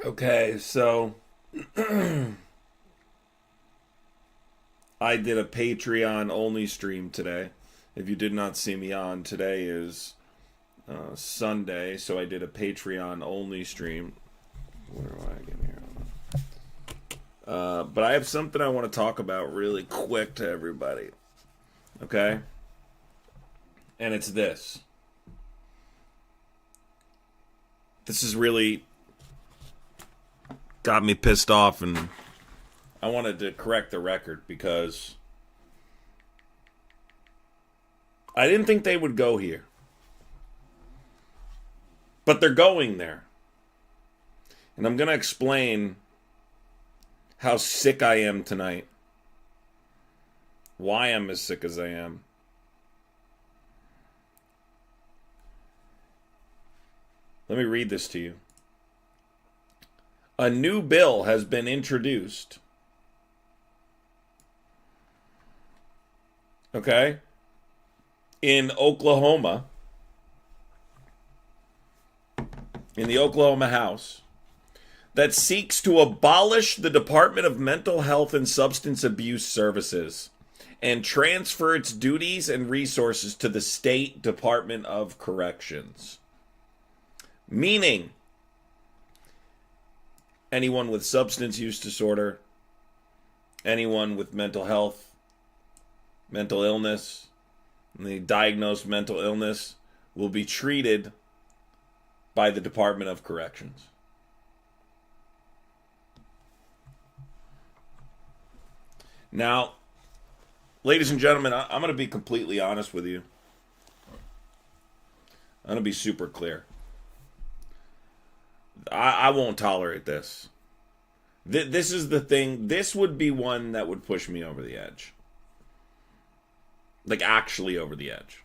Okay, so I did a Patreon only stream today. If you did not see me on, today is Sunday, so I did a Patreon only stream. Where do I get here? But I have something I want to talk about really quick to everybody. Okay? And it's this. This has really got me pissed off, and I wanted to correct the record because I didn't think they would go here. But they're going there. And I'm going to explain how sick I am tonight. Why I'm as sick as I am. Let me read this to you. A new bill has been introduced. Okay? In Oklahoma. In the Oklahoma House. That seeks to abolish the Department of Mental Health and Substance Abuse Services and transfer its duties and resources to the State Department of Corrections. Meaning, anyone with substance use disorder, anyone with mental health, mental illness, and the diagnosed mental illness will be treated by the Department of Corrections. Now, ladies and gentlemen, I'm going to be completely honest with you. I'm going to be super clear. I won't tolerate this. This is the thing. This would be one that would push me over the edge. Like, actually over the edge.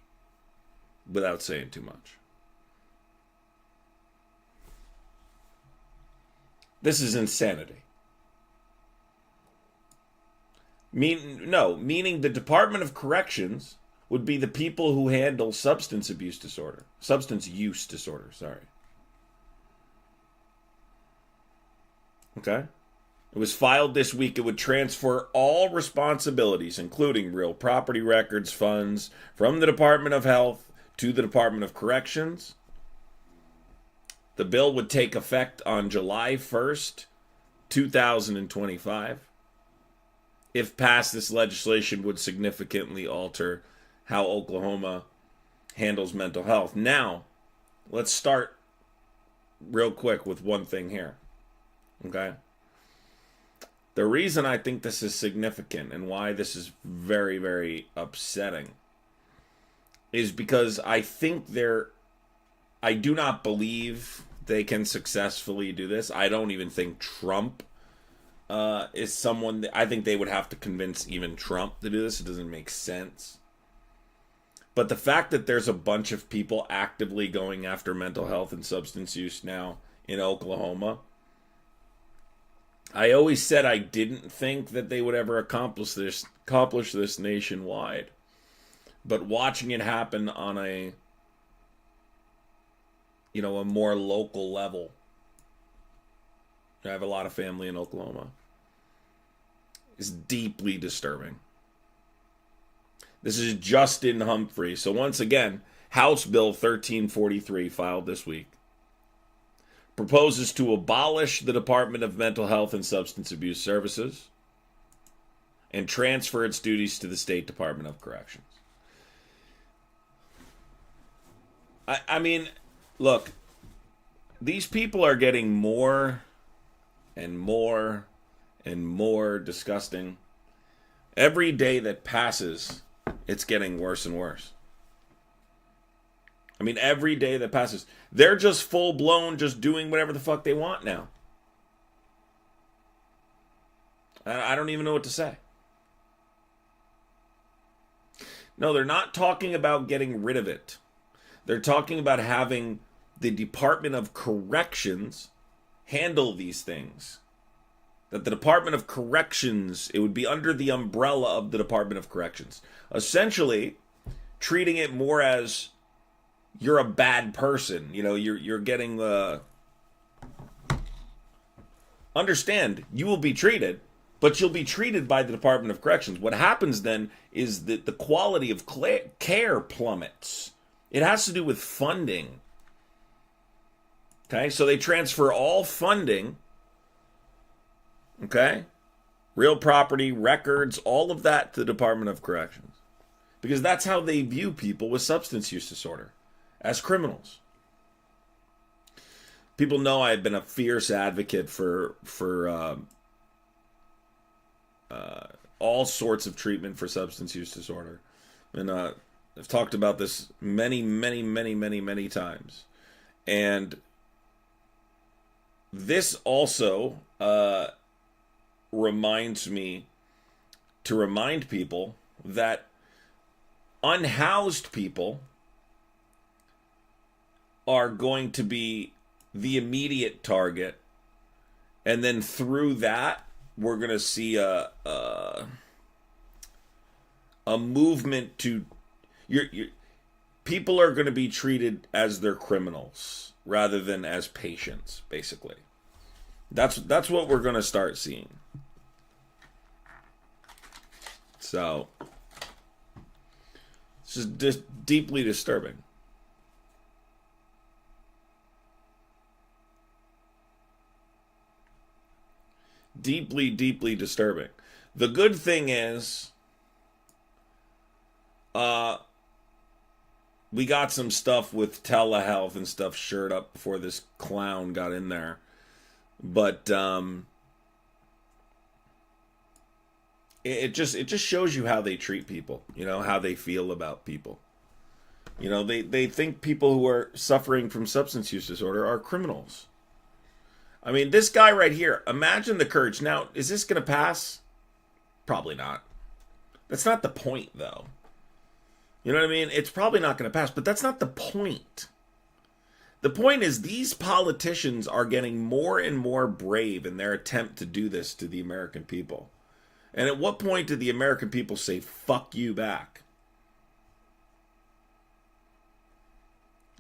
Without saying too much. This is insanity. Meaning the Department of Corrections would be the people who handle substance use disorder, sorry. Okay? It was filed this week. It would transfer all responsibilities, including real property records, funds, from the Department of Health to the Department of Corrections. The bill would take effect on July 1st, 2025. If passed, this legislation would significantly alter how Oklahoma handles mental health. Now, let's start real quick with one thing here. Okay? The reason I think this is significant and why this is very, very upsetting is because I do not believe they can successfully do this. I don't even think Trump is someone that I think they would have to convince even Trump to do this. It doesn't make sense. But the fact that there's a bunch of people actively going after mental health and substance use now in Oklahoma, I always said I didn't think that they would ever accomplish this nationwide. But watching it happen on a more local level. I have a lot of family in Oklahoma. It's deeply disturbing. This is Justin Humphrey. So once again, House Bill 1343 filed this week proposes to abolish the Department of Mental Health and Substance Abuse Services and transfer its duties to the State Department of Corrections. I mean, look, these people are getting more and more and more disgusting. Every day that passes, it's getting worse and worse. I mean, every day that passes, they're just full-blown just doing whatever the fuck they want now. I don't even know what to say. No, they're not talking about getting rid of it. They're talking about having the Department of Corrections handle these things. That the Department of Corrections, it would be under the umbrella of the Department of Corrections. Essentially, treating it more as you're a bad person. You're getting understand, you will be treated, but you'll be treated by the Department of Corrections. What happens then is that the quality of care plummets. It has to do with funding. Okay, so they transfer all funding, okay, real property, records, all of that to the Department of Corrections. Because that's how they view people with substance use disorder, as criminals. People know I've been a fierce advocate for all sorts of treatment for substance use disorder. And I've talked about this many times. And this also reminds me to remind people that unhoused people are going to be the immediate target, and then through that we're going to see a movement to people are going to be treated as their criminals rather than as patients. Basically, that's what we're going to start seeing. So it's just deeply disturbing. Deeply disturbing. The good thing is, we got some stuff with telehealth and stuff shored up before this clown got in there. But it just shows you how they treat people, you know, how they feel about people. You know, they think people who are suffering from substance use disorder are criminals. I mean, this guy right here, imagine the courage. Now, is this going to pass? Probably not. That's not the point, though. You know what I mean? It's probably not going to pass, but that's not the point. The point is these politicians are getting more and more brave in their attempt to do this to the American people. And at what point did the American people say, fuck you back?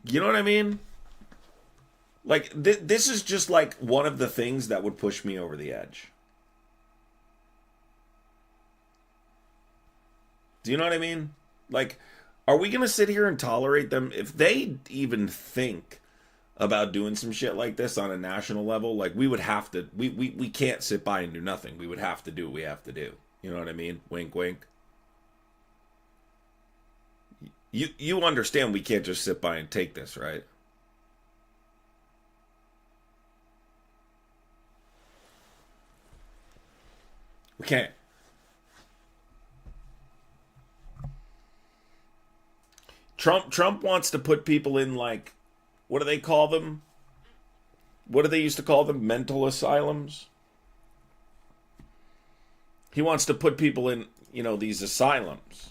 You know what I mean? Like, this is just like one of the things that would push me over the edge. Do you know what I mean? Like, are we going to sit here and tolerate them? If they even think about doing some shit like this on a national level, like, we would have to, we can't sit by and do nothing. We would have to do what we have to do. You know what I mean? Wink, wink. You understand we can't just sit by and take this, right? We can't. Trump wants to put people in, like, what do they call them? What do they used to call them? Mental asylums? He wants to put people in, you know, these asylums.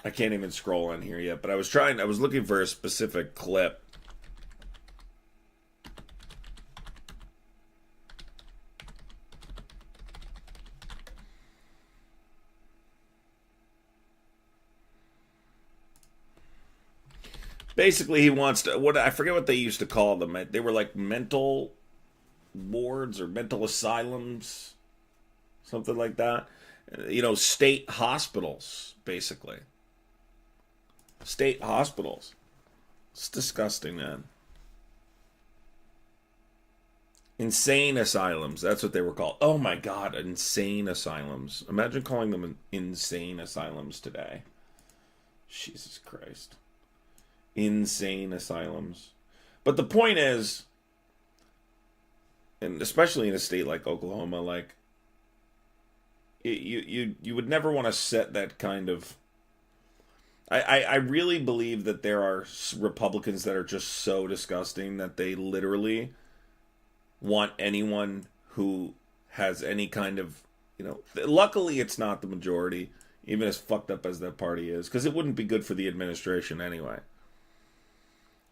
I can't even scroll on here yet, but I was looking for a specific clip. Basically, he wants to, I forget what they used to call them. They were like mental wards or mental asylums, something like that. You know, state hospitals, basically. State hospitals. It's disgusting, man. Insane asylums. That's what they were called. Oh my God, insane asylums. Imagine calling them insane asylums today. Jesus Christ. Insane asylums. But the point is, and especially in a state like Oklahoma, like, you would never want to set that kind of I really believe that there are Republicans that are just so disgusting that they literally want anyone who has any kind of, luckily it's not the majority, even as fucked up as that party is, because it wouldn't be good for the administration anyway.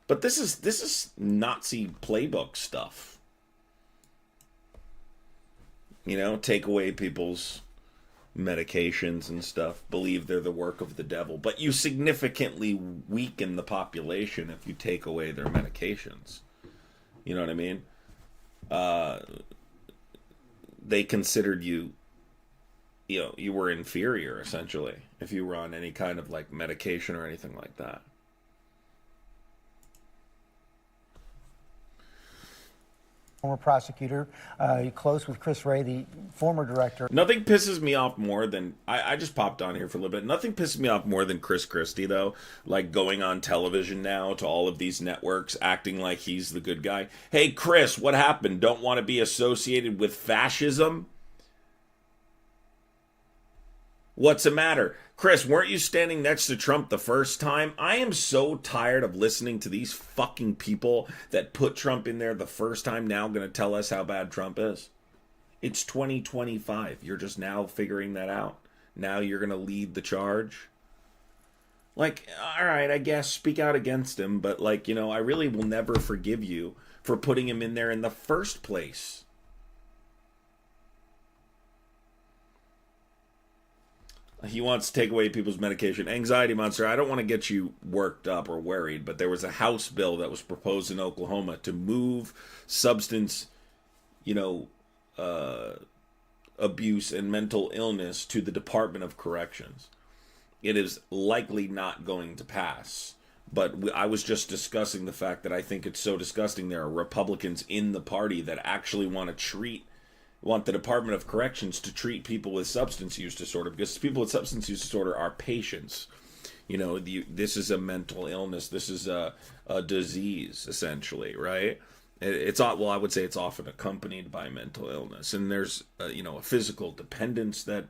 But this is Nazi playbook stuff. Take away people's medications and stuff, believe they're the work of the devil. But you significantly weaken the population if you take away their medications. You know what I mean? They considered you, you were inferior, essentially, if you were on any kind of like medication or anything like that. Former prosecutor, close with Chris Wray, the former director. Nothing pisses me off more than, I just popped on here for a little bit. Nothing pisses me off more than Christie, though. Like going on television now to all of these networks, acting like he's the good guy. Hey, Chris, what happened? Don't want to be associated with fascism? What's the matter? Chris, weren't you standing next to Trump the first time? I am so tired of listening to these fucking people that put Trump in there the first time now going to tell us how bad Trump is. It's 2025. You're just now figuring that out. Now you're going to lead the charge. Like, all right, I guess speak out against him, but like, I really will never forgive you for putting him in there in the first place. He wants to take away people's medication. Anxiety monster, I don't want to get you worked up or worried, but there was a House bill that was proposed in Oklahoma to move substance, abuse and mental illness to the Department of Corrections. It is likely not going to pass. But I was just discussing the fact that I think it's so disgusting there are Republicans in the party that actually want the Department of Corrections to treat people with substance use disorder, because people with substance use disorder are patients. This is a mental illness. This is a disease, essentially, right? I would say it's often accompanied by mental illness. And there's, a physical dependence that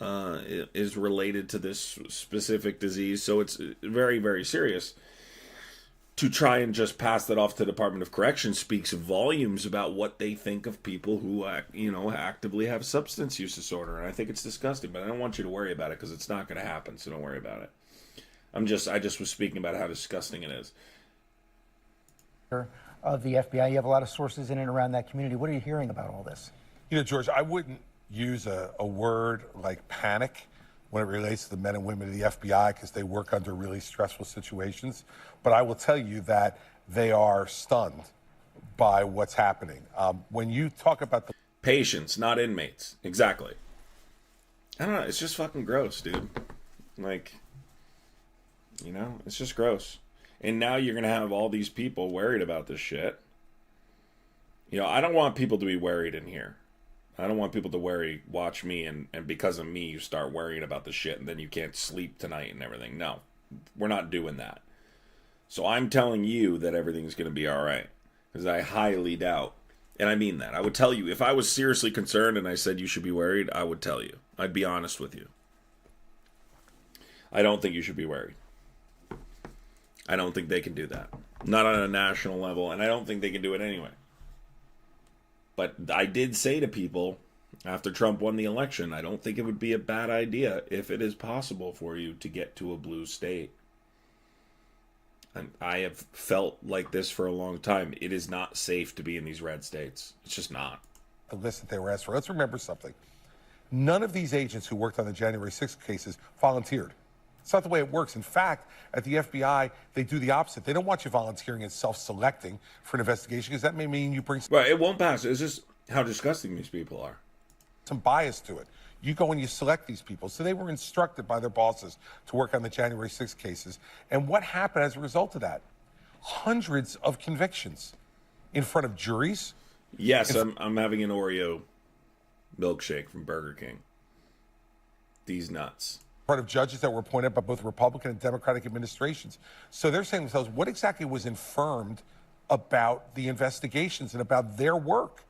is related to this specific disease. So it's very, very serious. To try and just pass that off to the Department of Corrections speaks volumes about what they think of people who, actively have substance use disorder. And I think it's disgusting, but I don't want you to worry about it because it's not going to happen. So don't worry about it. I just was speaking about how disgusting it is. Of the FBI, you have a lot of sources in and around that community. What are you hearing about all this? George, I wouldn't use a word like panic when it relates to the men and women of the FBI because they work under really stressful situations. But I will tell you that they are stunned by what's happening. When you talk about the patients, not inmates. Exactly. I don't know. It's just fucking gross, dude. Like, it's just gross. And now you're going to have all these people worried about this shit. I don't want people to be worried in here. I don't want people to watch me, and because of me, you start worrying about the shit, and then you can't sleep tonight and everything. No, we're not doing that. So I'm telling you that everything's going to be all right, because I highly doubt, and I mean that. I would tell you, if I was seriously concerned and I said you should be worried, I would tell you. I'd be honest with you. I don't think you should be worried. I don't think they can do that. Not on a national level, and I don't think they can do it anyway. But I did say to people after Trump won the election, I don't think it would be a bad idea if it is possible for you to get to a blue state. And I have felt like this for a long time. It is not safe to be in these red states. It's just not. The list that they were asked for. Let's remember something. None of these agents who worked on the January 6th cases volunteered. It's not the way it works. In fact, at the FBI, they do the opposite. They don't want you volunteering and self-selecting for an investigation because that may mean you bring Right, it won't pass. It's just how disgusting these people are. Some bias to it. You go and you select these people. So they were instructed by their bosses to work on the January 6th cases. And what happened as a result of that? Hundreds of convictions in front of juries. Yes, I'm having an Oreo milkshake from Burger King. These nuts. Part of judges that were appointed by both Republican and Democratic administrations. So they're saying to themselves, what exactly was infirmed about the investigations and about their work?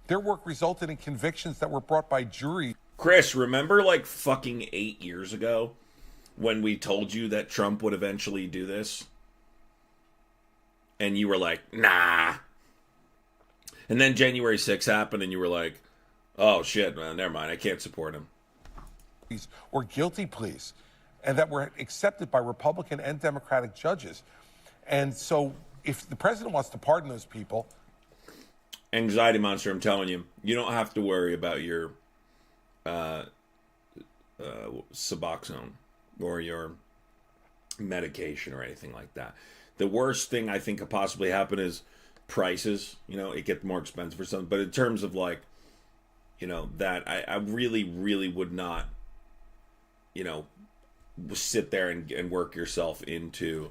Their work resulted in convictions that were brought by jury. Chris, remember like fucking 8 years ago when we told you that Trump would eventually do this? And you were like, nah. And then January 6th happened and you were like, oh shit, man, never mind, I can't support him. Or guilty pleas, and that were accepted by Republican and Democratic judges. And so if the president wants to pardon those people... Anxiety monster, I'm telling you, you don't have to worry about your Suboxone or your medication or anything like that. The worst thing I think could possibly happen is prices. You know, it gets more expensive for something. But in terms of like, you know, that I really, really would not, you know, sit there and work yourself into,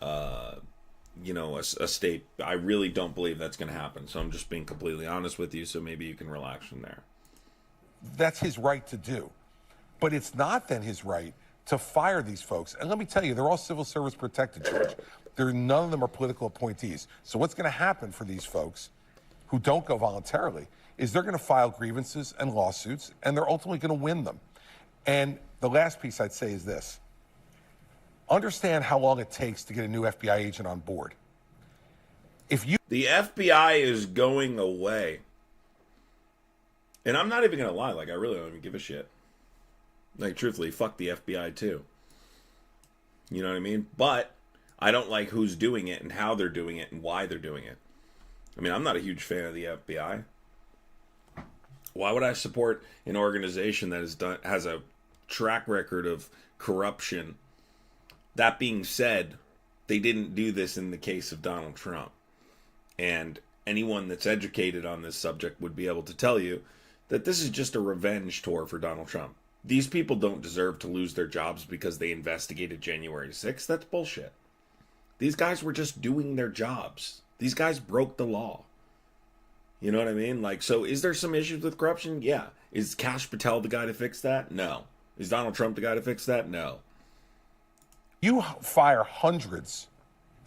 you know, a state. I really don't believe that's going to happen. So I'm just being completely honest with you. So maybe you can relax from there. That's his right to do. But it's not then his right to fire these folks. And let me tell you, they're all civil service protected, George. None of them are political appointees. So what's going to happen for these folks who don't go voluntarily is they're going to file grievances and lawsuits, and they're ultimately going to win them. And the last piece I'd say is this. Understand how long it takes to get a new FBI agent on board. The FBI is going away. And I'm not even going to lie. Like, I really don't even give a shit. Like, truthfully, fuck the FBI, too. You know what I mean? But I don't like who's doing it and how they're doing it and why they're doing it. I mean, I'm not a huge fan of the FBI. Why would I support an organization that has a track record of corruption? That being said, they didn't do this in the case of Donald Trump. And anyone that's educated on this subject would be able to tell you that this is just a revenge tour for Donald Trump. These people don't deserve to lose their jobs because they investigated January 6th. That's bullshit. These guys were just doing their jobs. These guys broke the law. You know what I mean? Like, so is there some issues with corruption? Yeah. Is Kash Patel the guy to fix that? No. Is Donald Trump the guy to fix that? No. You fire hundreds,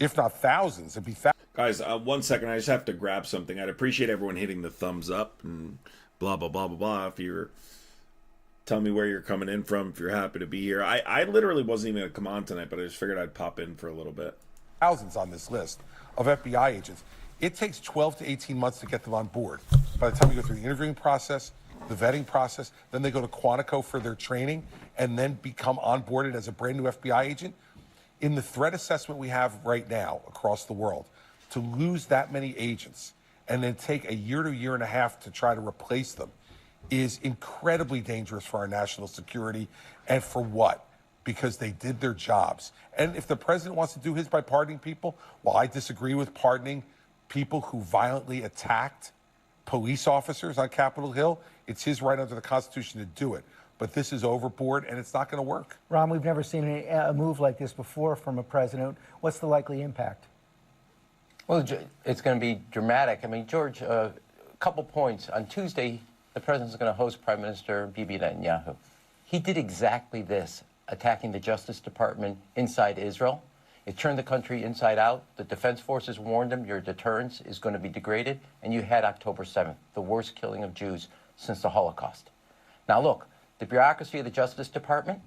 if not thousands, it'd be thousands. Guys, 1 second. I just have to grab something. I'd appreciate everyone hitting the thumbs up and blah, blah, blah, blah, blah. If you're, tell me where you're coming in from, if you're happy to be here. I literally wasn't even going to come on tonight, but I just figured I'd pop in for a little bit. Thousands on this list of FBI agents. It takes 12 to 18 months to get them on board. By the time you go through the interviewing process, the vetting process, then they go to Quantico for their training, and then become onboarded as a brand new FBI agent. In the threat assessment we have right now across the world, to lose that many agents and then take a year to year and a half to try to replace them is incredibly dangerous for our national security. And for what? Because they did their jobs. And if the president wants to do his by pardoning people, well, I disagree with pardoning people who violently attacked police officers on Capitol Hill. It's his right under the Constitution to do it. But this is overboard, and it's not going to work. Ron, we've never seen a move like this before from a president. What's the likely impact? Well, it's going to be dramatic. I mean, George, a couple points. On Tuesday, the president's going to host Prime Minister Bibi Netanyahu. He did exactly this, attacking the Justice Department inside Israel. It turned the country inside out. The defense forces warned him your deterrence is going to be degraded. And you had October 7th, the worst killing of Jews since the Holocaust. Now, look, the bureaucracy of the Justice Department,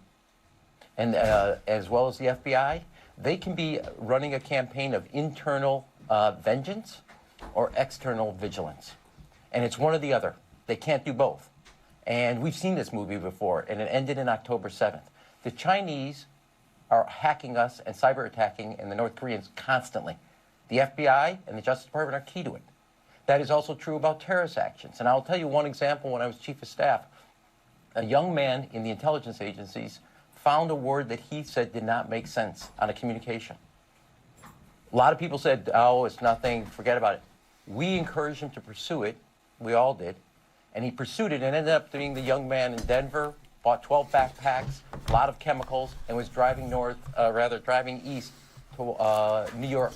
and as well as the FBI, they can be running a campaign of internal vengeance or external vigilance. And it's one or the other. They can't do both. And we've seen this movie before, and it ended in October 7th. The Chinese are hacking us and cyber attacking, and the North Koreans constantly. The FBI and the Justice Department are key to it. That is also true about terrorist actions. And I'll tell you one example. When I was chief of staff, a young man in the intelligence agencies found a word that he said did not make sense on a communication. A lot of people said, oh, it's nothing, forget about it. We encouraged him to pursue it. We all did. And he pursued it and ended up being the young man in Denver, bought 12 backpacks, a lot of chemicals, and was driving driving east to New York.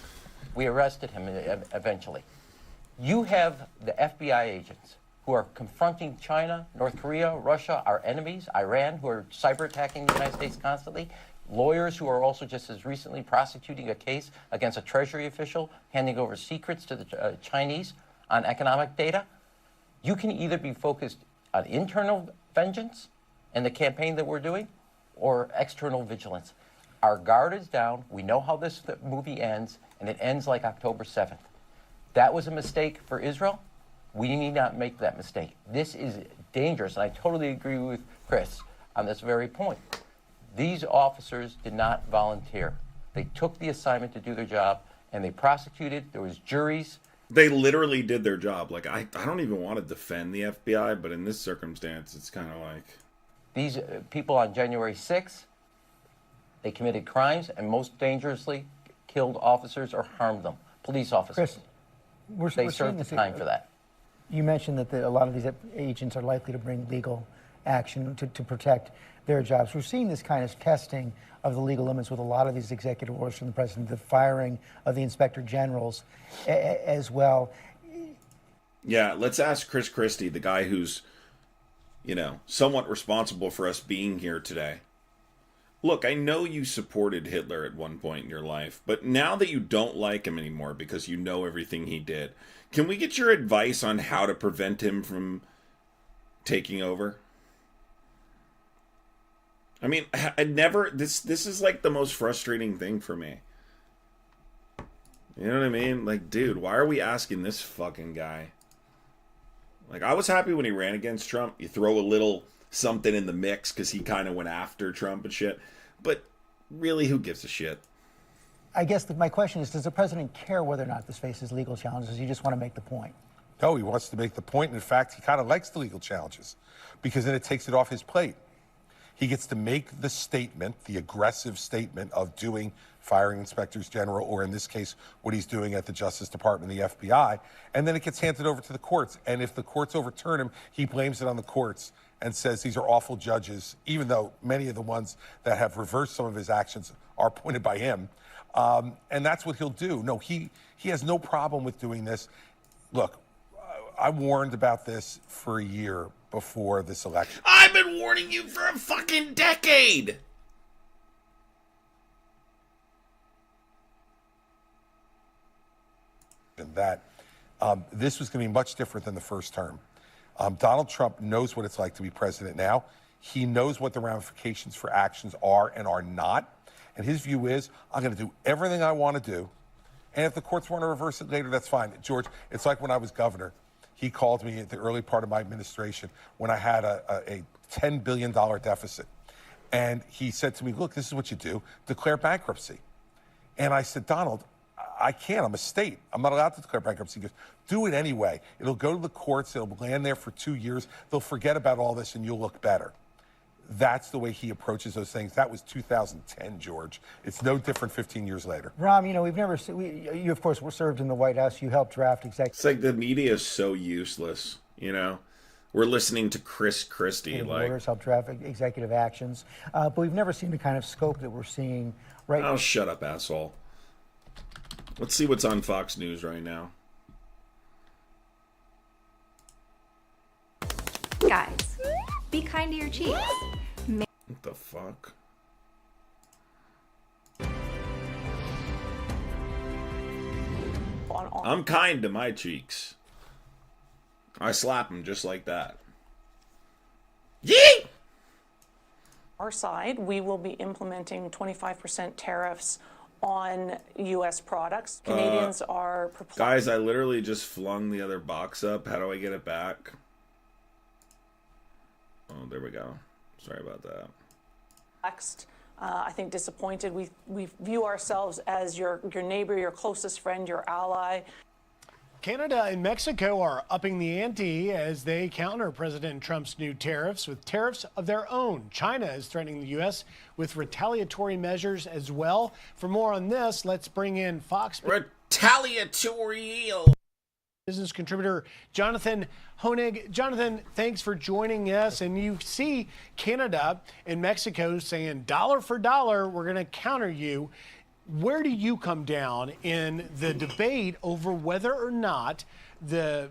We arrested him eventually. You have the FBI agents who are confronting China, North Korea, Russia, our enemies, Iran, who are cyber attacking the United States constantly, lawyers who are also just as recently prosecuting a case against a Treasury official, handing over secrets to the Chinese on economic data. You can either be focused on internal vengeance and the campaign that we're doing, or external vigilance. Our guard is down. We know how this movie ends, and it ends like October 7th. That was a mistake for Israel. We need not make that mistake. This is dangerous, and I totally agree with Chris on this very point. These officers did not volunteer. They took the assignment to do their job, and they prosecuted. There was juries. They literally did their job. Like, I don't even want to defend the FBI, but in this circumstance, it's kind of like... These people on January 6th, they committed crimes and most dangerously killed officers or harmed them, police officers. Chris, they served the time for that. You mentioned that a lot of these agents are likely to bring legal action to protect their jobs. We're seeing this kind of testing of the legal limits with a lot of these executive orders from the president, the firing of the inspector generals as well. Yeah, let's ask Chris Christie, the guy who's, you know, somewhat responsible for us being here today. Look, I know you supported Hitler at one point in your life, but now that you don't like him anymore because you know everything he did, can we get your advice on how to prevent him from taking over? I mean, this is like the most frustrating thing for me. You know what I mean? Like, dude, why are we asking this fucking guy? Like, I was happy when he ran against Trump. You throw a little something in the mix because he kind of went after Trump and shit. But really, who gives a shit? I guess my question is, does the president care whether or not this faces legal challenges? You just want to make the point. No, he wants to make the point. In fact, he kind of likes the legal challenges because then it takes it off his plate. He gets to make the statement, the aggressive statement of firing inspectors general, or in this case, what he's doing at the Justice Department and the FBI, and then it gets handed over to the courts. And if the courts overturn him, he blames it on the courts and says these are awful judges, even though many of the ones that have reversed some of his actions are appointed by him. And that's what he'll do. No, he has no problem with doing this. Look, I warned about this for a year before this election. I've been warning you for a fucking decade! And that this was going to be much different than the first term. Donald Trump knows what it's like to be president now. He knows what the ramifications for actions are and are not. And his view is, I'm going to do everything I want to do. And if the courts want to reverse it later, that's fine. George, it's like when I was governor. He called me at the early part of my administration when I had a $10 billion deficit. And he said to me, look, this is what you do. Declare bankruptcy. And I said, Donald, I can't. I'm a state. I'm not allowed to declare bankruptcy. He goes, do it anyway. It'll go to the courts. It'll land there for 2 years. They'll forget about all this and you'll look better. That's the way he approaches those things. That was 2010, George. It's no different 15 years later. Ram, you know, you of course were served in the White House. You helped draft executive. It's like the media is so useless, you know? We're listening to Chris Christie. Orders, help draft executive actions. But we've never seen the kind of scope that we're seeing right now. Oh, shut up, asshole. Let's see what's on Fox News right now. Guys, be kind to your cheeks. What the fuck? I'm kind to my cheeks. I slap them just like that. Yee! Our side, we will be implementing 25% tariffs on U.S. products. Canadians are perplexed. Guys, I literally just flung the other box up. How do I get it back? Oh, there we go. Sorry about that. I think disappointed. We view ourselves as your neighbor, your closest friend, your ally. Canada and Mexico are upping the ante as they counter President Trump's new tariffs with tariffs of their own. China is threatening the U.S. with retaliatory measures as well. For more on this, let's bring in Fox Retaliatory business contributor Jonathan Honig. Jonathan, thanks for joining us. And you see Canada and Mexico saying dollar for dollar, we're going to counter you. Where do you come down in the debate over whether or not the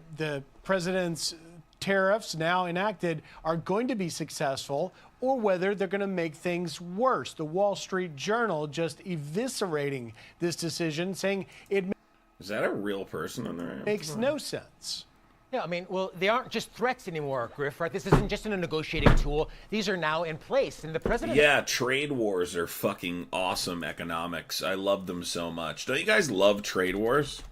president's tariffs now enacted are going to be successful or whether they're going to make things worse? The Wall Street Journal just eviscerating this decision, saying it Is that a real person on there? makes no sense. Yeah, I mean, well, they aren't just threats anymore, Griff, right? This isn't just a negotiating tool. These are now in place. And the president... Yeah, trade wars are fucking awesome economics. I love them so much. Don't you guys love trade wars?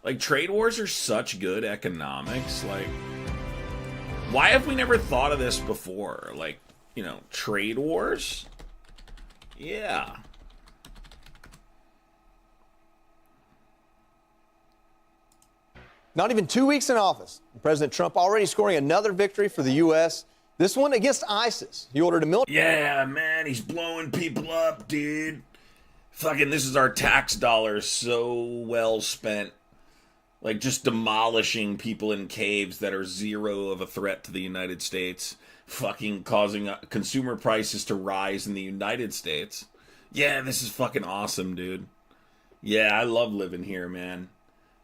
Like, trade wars are such good economics. Like, why have we never thought of this before? Like, you know, trade wars? Yeah. Not even 2 weeks in office, President Trump already scoring another victory for the U.S., this one against ISIS. He ordered a military... Yeah, man, he's blowing people up, dude. Fucking, this is our tax dollars so well spent. Like, just demolishing people in caves that are zero of a threat to the United States. Fucking causing consumer prices to rise in the United States. Yeah, this is fucking awesome, dude. Yeah, I love living here, man.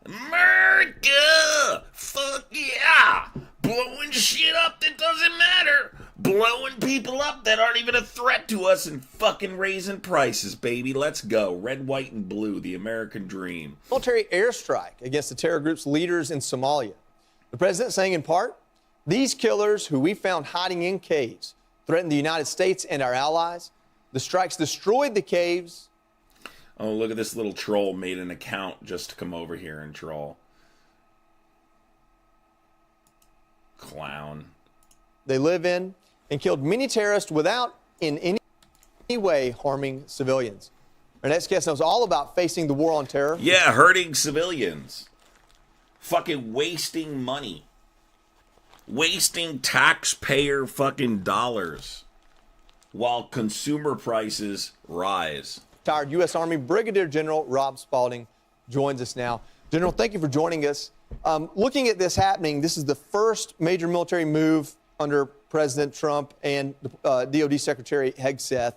America! Fuck yeah! Blowing shit up that doesn't matter. Blowing people up that aren't even a threat to us and fucking raising prices, baby. Let's go. Red, white, and blue. The American dream. Military airstrike against the terror group's leaders in Somalia. The president saying in part, these killers who we found hiding in caves threatened the United States and our allies. The strikes destroyed the caves. Oh, look at this little troll made an account just to come over here and troll. Clown. They live in and killed many terrorists without in any way harming civilians. Our next guest knows all about facing the war on terror. Yeah, hurting civilians. Fucking wasting money. Wasting taxpayer fucking dollars while consumer prices rise. Retired U.S. Army Brigadier General Rob Spaulding joins us now. General, thank you for joining us. Looking at this happening, this is the first major military move under President Trump and DOD Secretary Hegseth.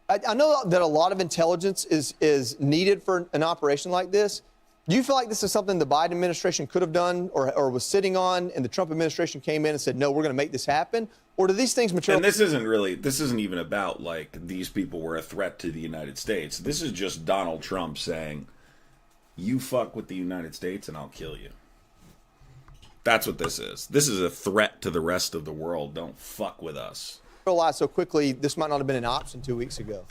I know that a lot of intelligence is needed for an operation like this. Do you feel like this is something the Biden administration could have done or was sitting on, and the Trump administration came in and said, no, we're going to make this happen? Or do these things materialize? And this isn't even about, like, these people were a threat to the United States. This is just Donald Trump saying, you fuck with the United States and I'll kill you. That's what this is. This is a threat to the rest of the world. Don't fuck with us. Realize so quickly this might not have been an option 2 weeks ago.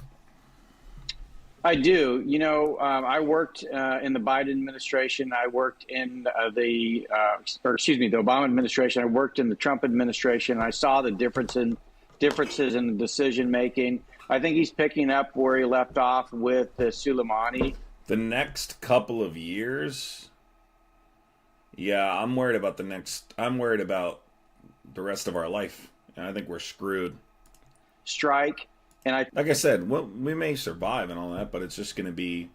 I do. You know, I worked in the Biden administration. I worked in the Obama administration. I worked in the Trump administration. I saw the differences in the decision making. I think he's picking up where he left off with Soleimani. The next couple of years, yeah, I'm worried about the rest of our life. And I think we're screwed. Strike. And like I said, we may survive and all that, but it's just going to be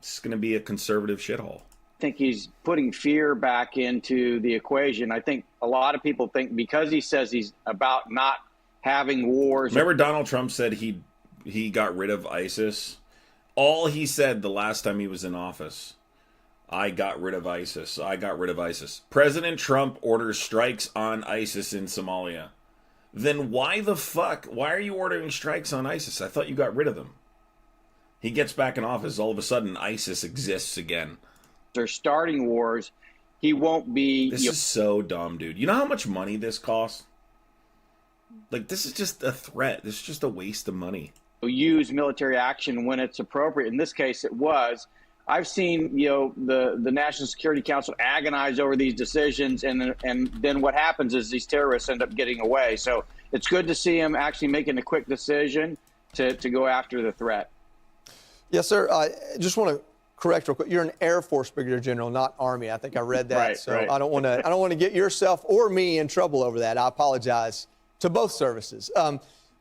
a conservative shithole. I think he's putting fear back into the equation. I think a lot of people think because he says he's about not having wars. Remember Donald Trump said he got rid of ISIS? All he said the last time he was in office, I got rid of ISIS. I got rid of ISIS. President Trump orders strikes on ISIS in Somalia. Then why are you ordering strikes on ISIS? I thought you got rid of them. He gets back in office, all of a sudden ISIS exists again. They're starting wars. He won't be... This is so dumb, dude. You know how much money this costs? Like, this is just a threat. This is just a waste of money. Use military action when it's appropriate. In this case, it was. I've seen, the National Security Council agonize over these decisions, and then what happens is these terrorists end up getting away. So it's good to see him actually making a quick decision to go after the threat. Yes, sir. I just want to correct real quick. You're an Air Force Brigadier General, not Army. I think I read that. Right. I don't want to get yourself or me in trouble over that. I apologize to both services.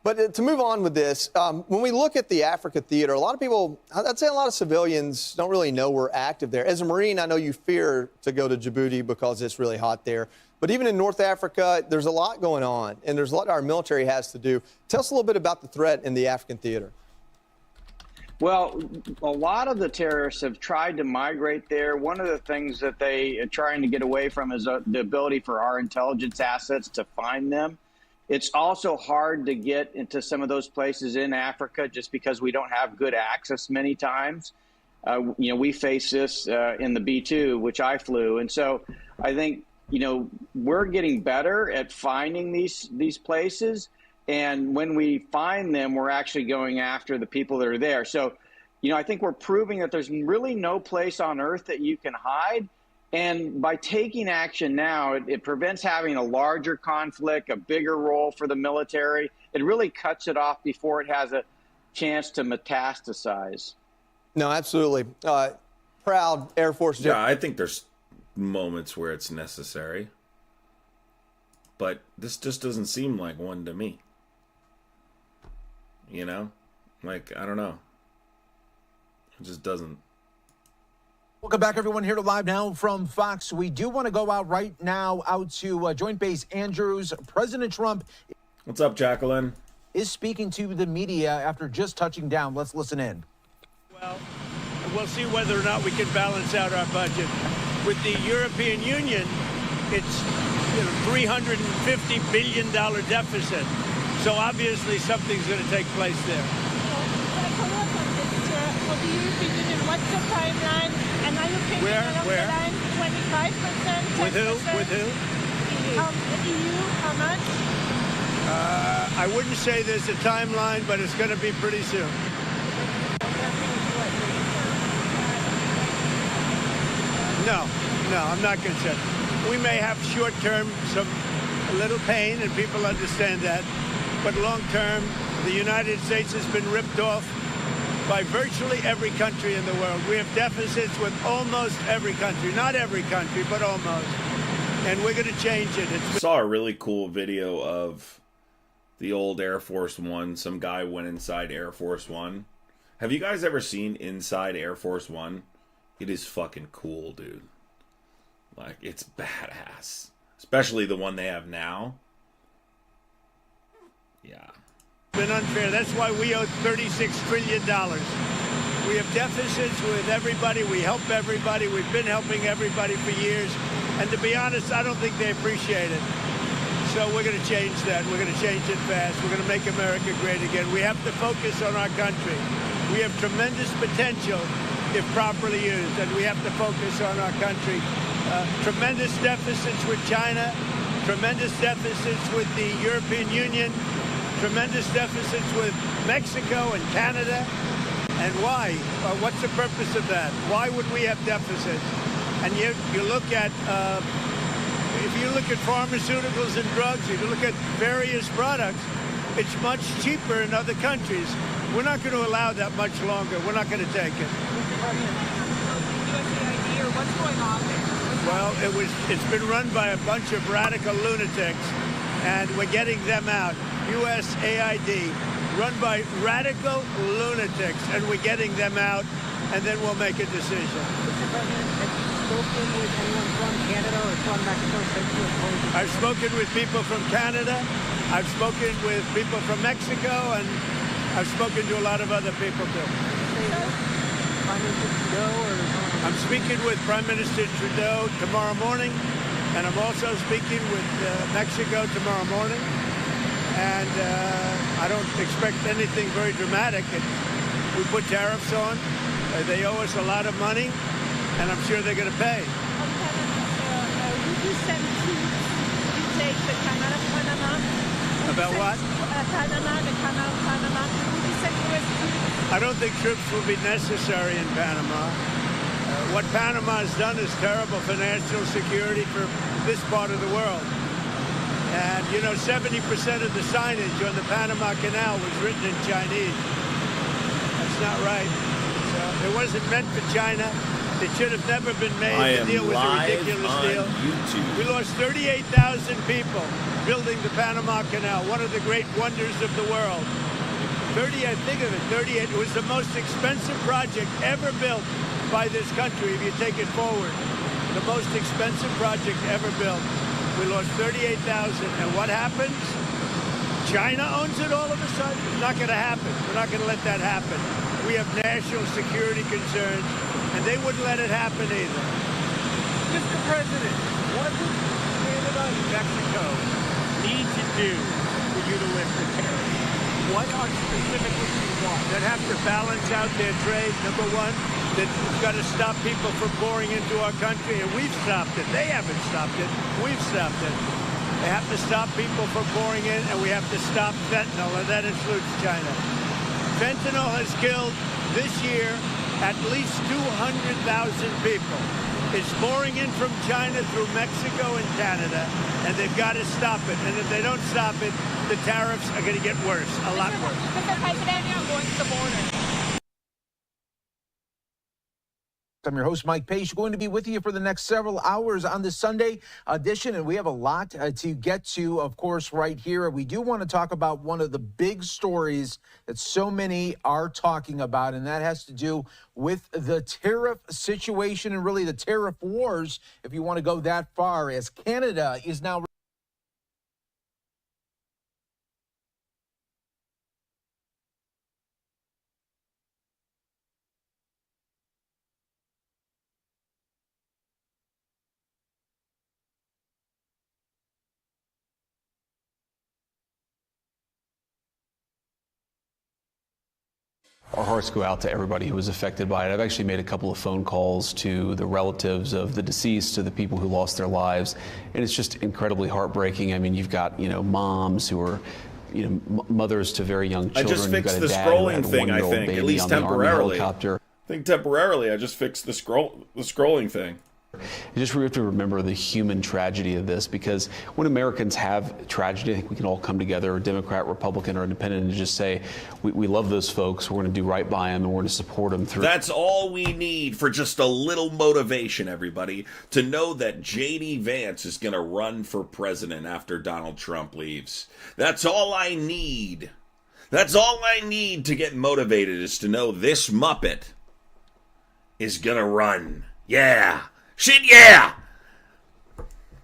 But to move on with this, when we look at the Africa theater, a lot of people, I'd say a lot of civilians don't really know we're active there. As a Marine, I know you fear to go to Djibouti because it's really hot there. But even in North Africa, there's a lot going on, and there's a lot our military has to do. Tell us a little bit about the threat in the African theater. Well, a lot of the terrorists have tried to migrate there. One of the things that they are trying to get away from is the ability for our intelligence assets to find them. It's also hard to get into some of those places in Africa just because we don't have good access many times. we face this in the B-2, which I flew. And so I think, we're getting better at finding these places. And when we find them, we're actually going after the people that are there. So, I think we're proving that there's really no place on earth that you can hide. And by taking action now, it prevents having a larger conflict, a bigger role for the military. It really cuts it off before it has a chance to metastasize. No, absolutely. Proud Air Force Yeah, I think there's moments where it's necessary. But this just doesn't seem like one to me. I don't know. It just doesn't. Welcome back, everyone, here to Live Now from Fox. We do want to go out right now out to Joint Base Andrews. President Trump. What's up, Jacqueline? Is speaking to the media after just touching down. Let's listen in. Well, we'll see whether or not we can balance out our budget. With the European Union, it's $350 billion deficit. So obviously something's going to take place there. For the European Union, what's the timeline? And are you thinking along the line 25%? 10%? With who? With who? The EU, how much? I wouldn't say there's a timeline, but it's going to be pretty soon. No, I'm not going to say. We may have short-term a little pain, and people understand that. But long-term, the United States has been ripped off by virtually every country in the world. We have deficits with almost every country. Not every country, but almost. And we're going to change it. I saw a really cool video of the old Air Force One. Some guy went inside Air Force One. Have you guys ever seen inside Air Force One? It is fucking cool, dude. Like, it's badass. Especially the one they have now. Yeah. Been unfair. That's why we owe $36 trillion. We have deficits with everybody. We help everybody. We've been helping everybody for years. And to be honest, I don't think they appreciate it. So we're going to change that. We're going to change it fast. We're going to make America great again. We have to focus on our country. We have tremendous potential if properly used, and we have to focus on our country. Tremendous deficits with China, tremendous deficits with the European Union, tremendous deficits with Mexico and Canada. And why? What's the purpose of that? Why would we have deficits? And you look at, if you look at pharmaceuticals and drugs, if you look at various products, it's much cheaper in other countries. We're not going to allow that much longer. We're not going to take it. What's going on there? Well, it's been run by a bunch of radical lunatics, and we're getting them out. USAID, run by radical lunatics, and we're getting them out, and then we'll make a decision. Mr. President, have you spoken with anyone from Canada or from Mexico since you opposed? I've spoken with people from Canada. I've spoken with people from Mexico, and I've spoken to a lot of other people too. Prime Minister Trudeau or? I'm speaking with Prime Minister Trudeau tomorrow morning, and I'm also speaking with Mexico tomorrow morning. And I don't expect anything very dramatic. We put tariffs on. They owe us a lot of money, and I'm sure they're going to pay. Would you send troops to take the Canal of Panama? About what? Panama, the Canal of Panama. Would you send U.S. troops? I don't think troops will be necessary in Panama. What Panama has done is terrible for national security for this part of the world. And, 70% of the signage on the Panama Canal was written in Chinese. That's not right. So it wasn't meant for China. It should have never been made. The deal was a ridiculous deal. YouTube. We lost 38,000 people building the Panama Canal, one of the great wonders of the world. 38, think of it, 38. It was the most expensive project ever built by this country, if you take it forward. The most expensive project ever built. We lost 38,000. And what happens? China owns it all of a sudden? It's not going to happen. We're not going to let that happen. We have national security concerns, and they wouldn't let it happen either. Mr. President, what does Canada and Mexico need to do for you to lift the tariffs? What are specifically you want? They'd have to balance out their trade, number one. that we've got to stop people from pouring into our country, and we've stopped it. They haven't stopped it. We've stopped it. They have to stop people from pouring in, and we have to stop fentanyl, and that includes China. Fentanyl has killed this year at least 200,000 people. It's pouring in from China through Mexico and Canada, and they've got to stop it. And if they don't stop it, the tariffs are going to get worse, a lot worse. Mr. President, you're going to the border. I'm your host, Mike Page, going to be with you for the next several hours on this Sunday edition, and we have a lot to get to, of course, right here. We do want to talk about one of the big stories that so many are talking about, and that has to do with the tariff situation and really the tariff wars, if you want to go that far, as Canada is now Our hearts go out to everybody who was affected by it. I've actually made a couple of phone calls to the relatives of the deceased, to the people who lost their lives, and it's just incredibly heartbreaking. I mean, you've got, moms who are, mothers to very young children. I just You've got fixed a the dad who had scrolling a thing, I 1-year-old think, at baby least on the Army temporarily. helicopter. I think temporarily I just fixed the scrolling thing. You just have to remember the human tragedy of this, because when Americans have tragedy, I think we can all come together, Democrat, Republican, or Independent, and just say, we love those folks, we're going to do right by them, and we're going to support them through. That's all we need for just a little motivation, everybody, to know that J.D. Vance is going to run for president after Donald Trump leaves. That's all I need. That's all I need to get motivated, is to know this Muppet is going to run. Yeah. Shit, yeah!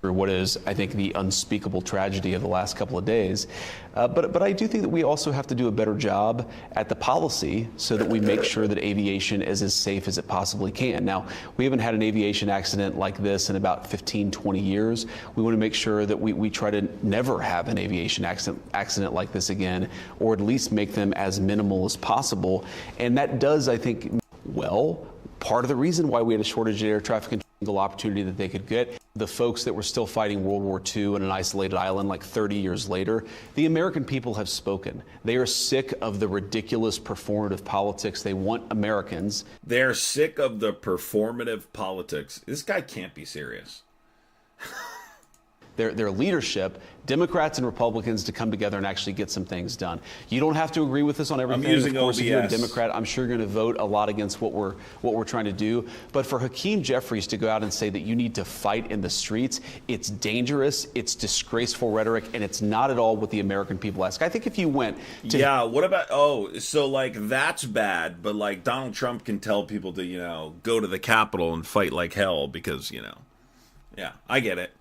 What is, I think, the unspeakable tragedy of the last couple of days. But I do think that we also have to do a better job at the policy so that we make sure that aviation is as safe as it possibly can. Now, we haven't had an aviation accident like this in about 15, 20 years. We want to make sure that we try to never have an aviation accident like this again, or at least make them as minimal as possible. And that does, I think, part of the reason why we had a shortage of air traffic control opportunity that they could get. The folks that were still fighting World War II in an isolated island like 30 years later, the American people have spoken. They are sick of the ridiculous performative politics. They want Americans. They're sick of the performative politics. This guy can't be serious. Their leadership, Democrats and Republicans, to come together and actually get some things done. You don't have to agree with us on everything. I'm using of course, if you're a OBS. Democrat, I'm sure you're going to vote a lot against what we're trying to do. But for Hakeem Jeffries to go out and say that you need to fight in the streets, it's dangerous, it's disgraceful rhetoric, and it's not at all what the American people ask. I think if you went to... Yeah, what about, so like that's bad, but like Donald Trump can tell people to, go to the Capitol and fight like hell because, yeah, I get it.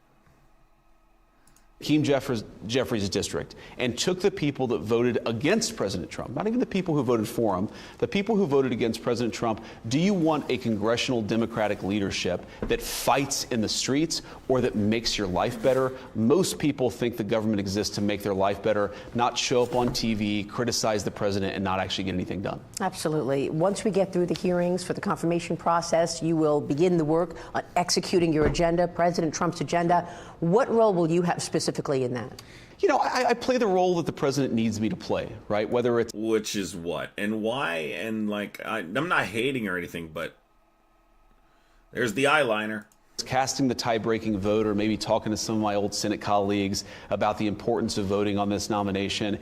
Hakeem Jeffries' district, and took the people that voted against President Trump, not even the people who voted for him, the people who voted against President Trump. Do you want a congressional Democratic leadership that fights in the streets or that makes your life better? Most people think the government exists to make their life better, not show up on TV, criticize the president, and not actually get anything done. Absolutely. Once we get through the hearings for the confirmation process, you will begin the work on executing your agenda, President Trump's agenda. What role will you have specifically in that? I play the role that the president needs me to play, right? Whether it's... Which is what? And why? And I'm not hating or anything, but there's the eyeliner. Casting the tie-breaking vote, or maybe talking to some of my old Senate colleagues about the importance of voting on this nomination,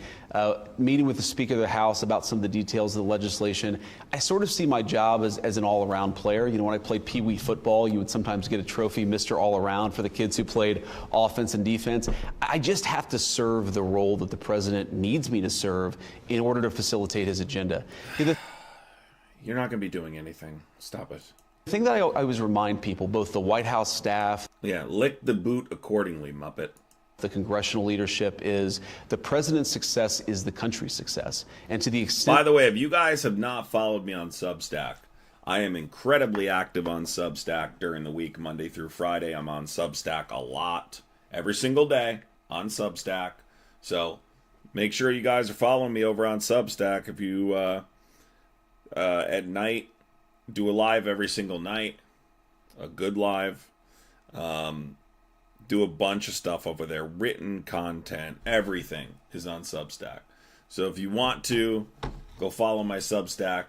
meeting with the Speaker of the House about some of the details of the legislation. I sort of see my job as an all-around player. When I played Pee Wee football, you would sometimes get a trophy, Mr. All-Around, for the kids who played offense and defense. I just have to serve the role that the president needs me to serve in order to facilitate his agenda. You're not going to be doing anything. Stop it. The thing that I always remind people, both the White House staff... Yeah, lick the boot accordingly, Muppet. The congressional leadership is the president's success is the country's success. And to the extent... By the way, if you guys have not followed me on Substack, I am incredibly active on Substack during the week, Monday through Friday. I'm on Substack a lot, every single day on Substack. So make sure you guys are following me over on Substack. If you, at night... do a live every single night, a good live. Do a bunch of stuff over there, written content, everything is on Substack. So if you want to, go follow my Substack.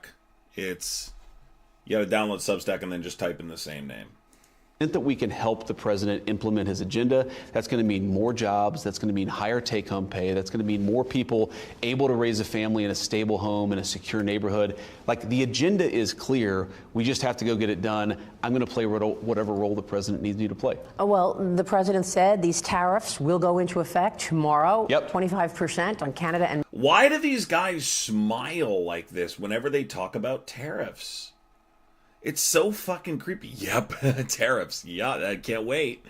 You got to download Substack and then just type in the same name. That we can help the president implement his agenda. That's going to mean more jobs. That's going to mean higher take-home pay. That's going to mean more people able to raise a family in a stable home in a secure neighborhood. Like, the agenda is clear. We just have to go get it done. I'm going to play whatever role the president needs me to play. Oh, well, the president said these tariffs will go into effect tomorrow. Yep. 25% on Canada and. Why do these guys smile like this whenever they talk about tariffs? It's so fucking creepy. Yep, tariffs. Yeah, I can't wait.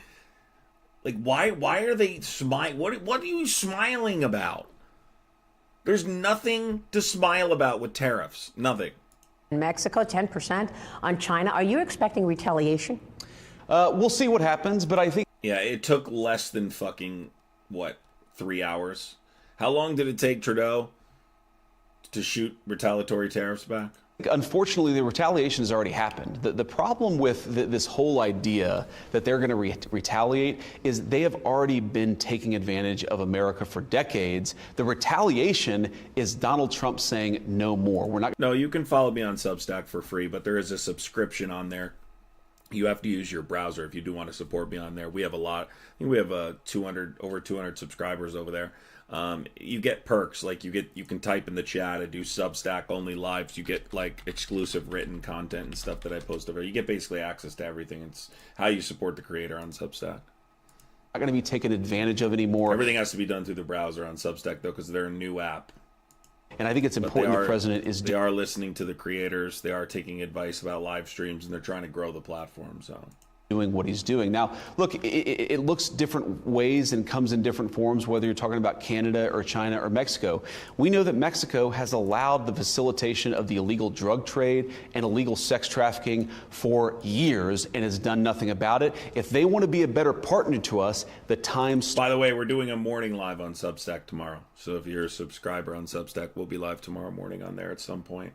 Like, why are they smiling? What are you smiling about? There's nothing to smile about with tariffs. Nothing. Mexico, 10% on China. Are you expecting retaliation? We'll see what happens, but I think. Yeah, it took less than fucking, 3 hours? How long did it take Trudeau to shoot retaliatory tariffs back? Unfortunately, the retaliation has already happened. The problem with this whole idea that they're going to retaliate is they have already been taking advantage of America for decades. The retaliation is Donald Trump saying no more. We're not. No, you can follow me on Substack for free, but there is a subscription on there. You have to use your browser if you do want to support me on there. We have a lot. I think we have over 200 subscribers over there. You get perks, like you can type in the chat and do Substack only lives. You get like exclusive written content and stuff that I post over. You get basically access to everything. It's how you support the creator on Substack. Not going to be taken advantage of anymore. Everything has to be done through the browser on Substack though, because they're a new app. And I think it's important the president is. They are listening to the creators. They are taking advice about live streams, and they're trying to grow the platform. So. Doing what he's doing. Now, look, it looks different ways and comes in different forms, whether you're talking about Canada or China or Mexico. We know that Mexico has allowed the facilitation of the illegal drug trade and illegal sex trafficking for years and has done nothing about it. If they want to be a better partner to us, the time. By the way, we're doing a morning live on Substack tomorrow. So if you're a subscriber on Substack, we'll be live tomorrow morning on there at some point.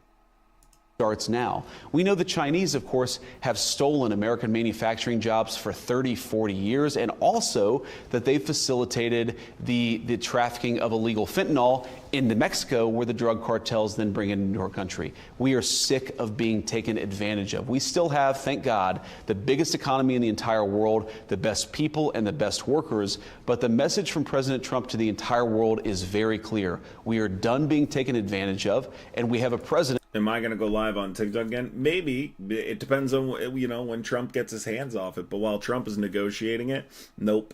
Starts now. We know the Chinese, of course, have stolen American manufacturing jobs for 30, 40 years, and also that they've facilitated the trafficking of illegal fentanyl into Mexico, where the drug cartels then bring it into our country. We are sick of being taken advantage of. We still have, thank God, the biggest economy in the entire world, the best people and the best workers, but the message from President Trump to the entire world is very clear. We are done being taken advantage of, and we have a president. Am I going to go live on TikTok again? Maybe. It depends on, when Trump gets his hands off it. But while Trump is negotiating it, nope.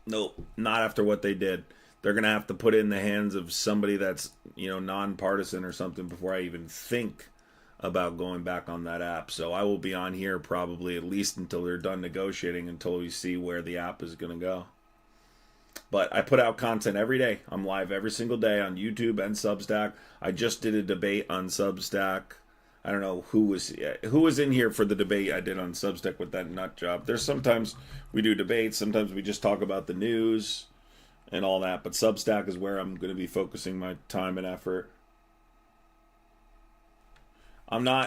Not after what they did. They're going to have to put it in the hands of somebody that's, nonpartisan or something before I even think about going back on that app. So I will be on here probably at least until they're done negotiating, until we see where the app is going to go. But I put out content every day. I'm live every single day on YouTube and Substack. I just did a debate on Substack. I don't know who was in here for the debate I did on Substack with that nut job. There's sometimes we do debates, sometimes we just talk about the news and all that. But Substack is where I'm going to be focusing my time and effort.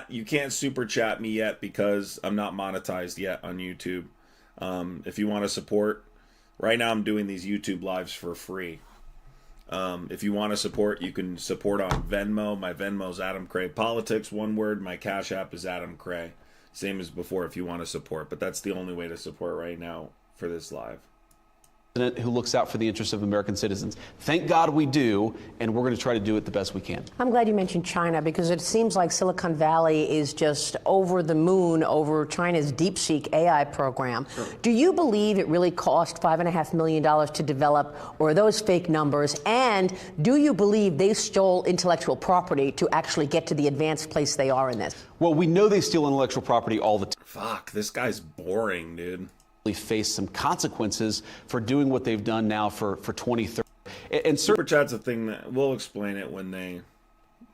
You can't super chat me yet because I'm not monetized yet on YouTube. If you want to support, right now I'm doing these YouTube lives for free. If you want to support, you can support on Venmo. My Venmo's Adam Cray Politics, one word. My Cash App is Adam Cray. Same as before if you want to support, but that's the only way to support right now for this live. Who looks out for the interests of American citizens. Thank God we do, and we're going to try to do it the best we can. I'm glad you mentioned China, because it seems like Silicon Valley is just over the moon over China's DeepSeek AI program. Sure. Do you believe it really cost $5.5 million to develop, or are those fake numbers? And do you believe they stole intellectual property to actually get to the advanced place they are in this? Well, we know they steal intellectual property all the time. Fuck, this guy's boring, dude. Face some consequences for doing what they've done now for 20, 30. And Super Chat's a thing that we'll explain it when they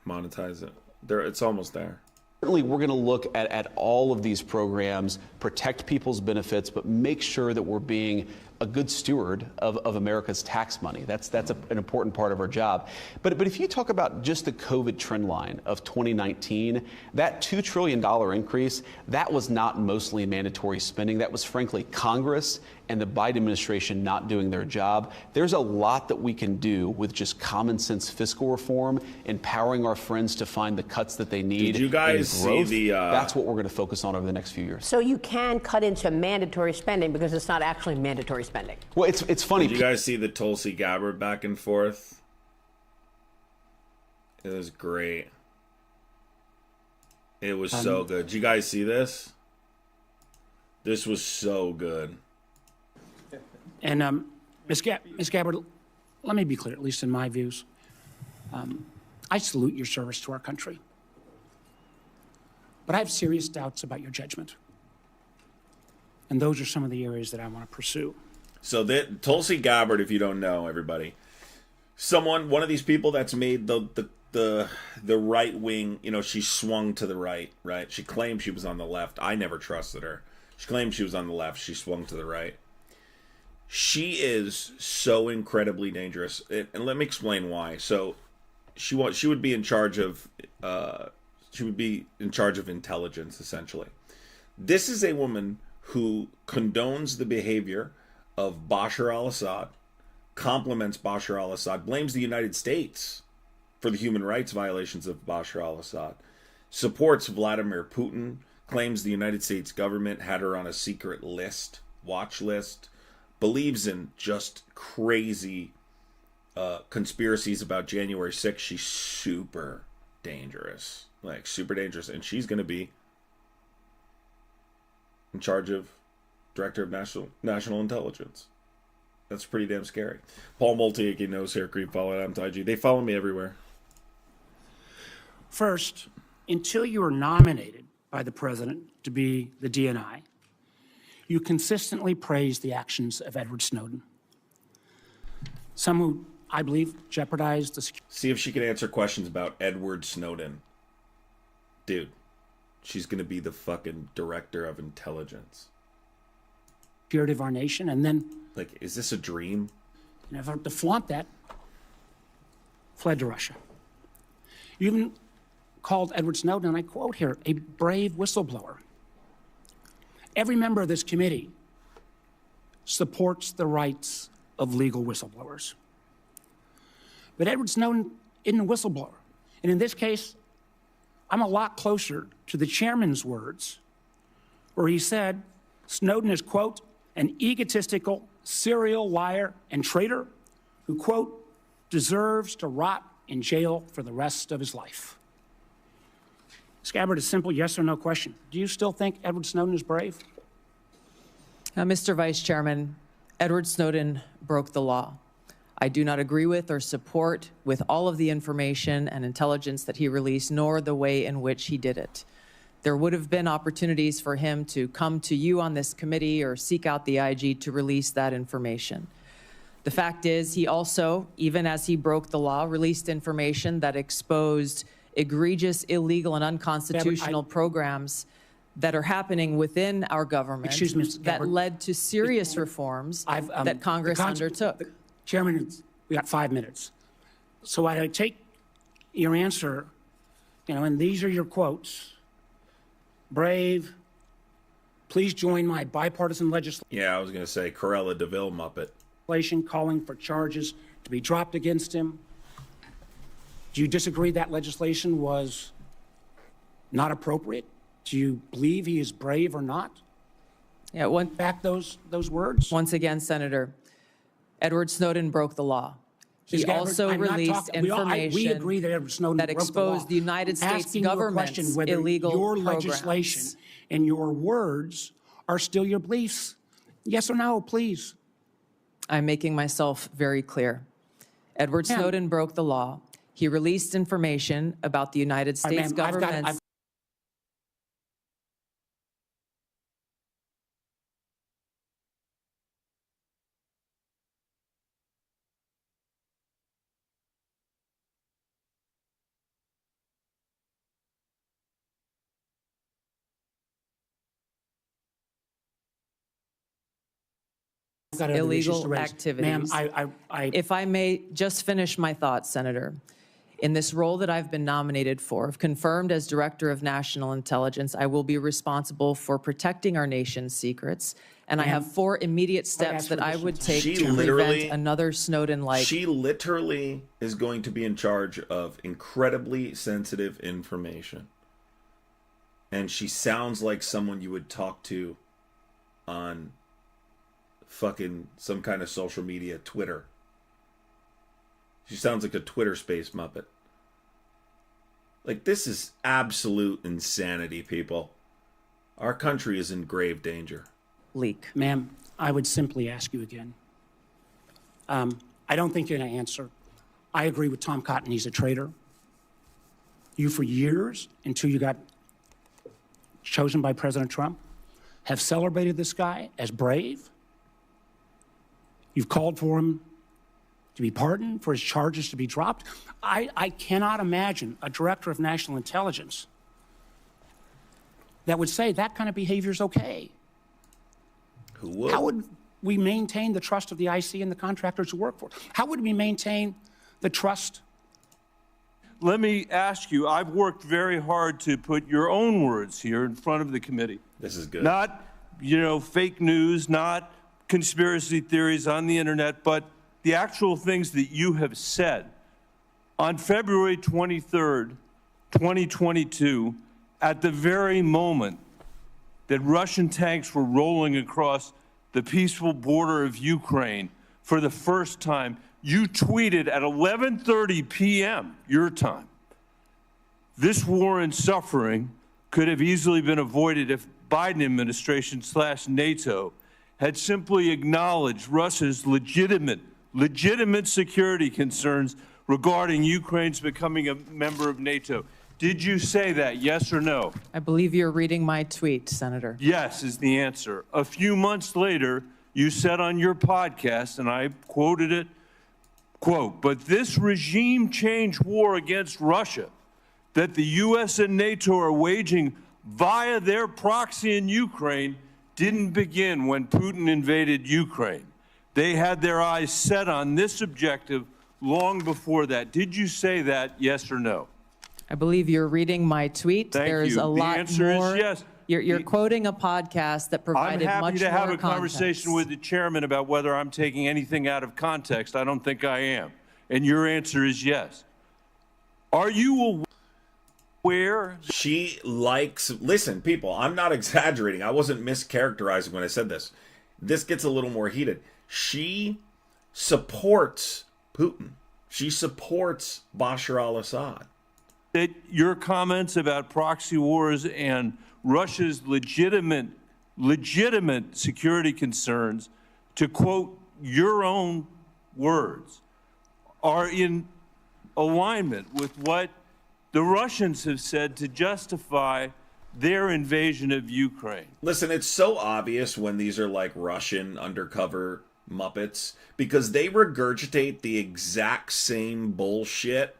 monetize it. It's almost there. Certainly, we're going to look at all of these programs, protect people's benefits, but make sure that we're being a good steward of America's tax money. That's an important part of our job. But if you talk about just the COVID trend line of 2019, that $2 trillion increase, that was not mostly mandatory spending. That was frankly Congress and the Biden administration not doing their job. There's a lot that we can do with just common sense fiscal reform, empowering our friends to find the cuts that they need. Did you guys see the? That's what we're going to focus on over the next few years. So you can cut into mandatory spending because it's not actually mandatory spending. Well, it's funny. Did you guys see the Tulsi Gabbard back and forth? It was great. It was so good. Did you guys see this? This was so good. And Ms. Gabbard, let me be clear, at least in my views. I salute your service to our country. But I have serious doubts about your judgment. And those are some of the areas that I want to pursue. So Tulsi Gabbard, if you don't know, everybody, one of these people that's made the right wing, she swung to the right. She claimed she was on the left. I never trusted her. She claimed she was on the left. She swung to the right. She is so incredibly dangerous, and let me explain why. So, she would be in charge of intelligence, essentially. This is a woman who condones the behavior of Bashar al-Assad, compliments Bashar al-Assad, blames the United States for the human rights violations of Bashar al-Assad, supports Vladimir Putin, claims the United States government had her on a secret list, watch list, believes in just crazy conspiracies about January 6th. She's super dangerous. Super dangerous. And she's going to be in charge of Director of National Intelligence. That's pretty damn scary. Paul Multiacre knows Hair Creep, follow it. I'm IG. They follow me everywhere. First, until you are nominated by the president to be the DNI, you consistently praise the actions of Edward Snowden. Some who, I believe, jeopardized the security. See if she can answer questions about Edward Snowden. Dude, she's going to be the fucking director of intelligence. Security of our nation, and then... is this a dream? And if to flaunt that, fled to Russia. You even called Edward Snowden, and I quote here, a brave whistleblower. Every member of this committee supports the rights of legal whistleblowers. But Edward Snowden isn't a whistleblower. And in this case, I'm a lot closer to the chairman's words, where he said Snowden is, quote, an egotistical, serial liar and traitor who, quote, deserves to rot in jail for the rest of his life. Ms. Gabbard, a simple yes or no question. Do you still think Edward Snowden is brave? Mr. Vice Chairman, Edward Snowden broke the law. I do not agree with or support with all of the information and intelligence that he released, nor the way in which he did it. There would have been opportunities for him to come to you on this committee or seek out the IG to release that information. The fact is, he also, even as he broke the law, released information that exposed egregious, illegal, and unconstitutional programs that are happening within our government. Excuse me, that led to serious reforms that Congress undertook. Chairman, we got 5 minutes. So I take your answer, and these are your quotes. Brave, please join my bipartisan legislation. Yeah, I was going to say Corella DeVille Muppet. Calling for charges to be dropped against him. Do you disagree that legislation was not appropriate? Do you believe he is brave or not? Yeah, back those words. Once again, Senator, Edward Snowden broke the law. He also released information we agree that Edward Snowden that exposed the United States government's illegal your programs. Legislation and your words are still your beliefs. Yes or no, please. I'm making myself very clear. Edward Snowden broke the law. He released information about the United States government's got other issues illegal to raise. activities. Ma'am, If I may just finish my thoughts, Senator. In this role that I've been nominated for, if confirmed as Director of National Intelligence, I will be responsible for protecting our nation's secrets. And I have 4 immediate steps that I would take to prevent another Snowden-like. She literally is going to be in charge of incredibly sensitive information. And she sounds like someone you would talk to on fucking some kind of social media, Twitter. She sounds like a Twitter space Muppet. Like, this is absolute insanity, people. Our country is in grave danger. Leak. Ma'am, I would simply ask you again. I don't think you're going to answer. I agree with Tom Cotton. He's a traitor. You, for years, until you got chosen by President Trump, have celebrated this guy as brave. You've called for him to be pardoned, for his charges to be dropped. I cannot imagine a director of national intelligence that would say that kind of behavior is okay. Who would? How would we maintain the trust of the IC and the contractors who work for it? How would we maintain the trust? Let me ask you, I've worked very hard to put your own words here in front of the committee. This is good. Not, fake news, not conspiracy theories on the internet, but the actual things that you have said. On February 23rd, 2022, at the very moment that Russian tanks were rolling across the peaceful border of Ukraine for the first time, you tweeted at 11:30 p.m. your time, "This war and suffering could have easily been avoided if Biden administration / NATO had simply acknowledged Russia's legitimate security concerns regarding Ukraine's becoming a member of NATO." Did you say that, yes or no? I believe you're reading my tweet, Senator. Yes is the answer. A few months later, you said on your podcast, and I quoted it, quote, "But this regime change war against Russia that the U.S. and NATO are waging via their proxy in Ukraine didn't begin when Putin invaded Ukraine. They had their eyes set on this objective long before that." Did you say that, yes or no? I believe you're reading my tweet. Thank There's you. a lot The answer more. is yes. You're quoting a podcast that provided much more I'm happy to have a context. conversation with the chairman about whether I'm taking anything out of context. I don't think I am. And your answer is yes. Are you aware? She likes, listen, people, I'm not exaggerating. I wasn't mischaracterizing when I said this. This gets a little more heated. She supports Putin. She supports Bashar al-Assad. That your comments about proxy wars and Russia's legitimate security concerns, to quote your own words, are in alignment with what the Russians have said to justify their invasion of Ukraine. Listen, it's so obvious when these are like Russian undercover Muppets because they regurgitate the exact same bullshit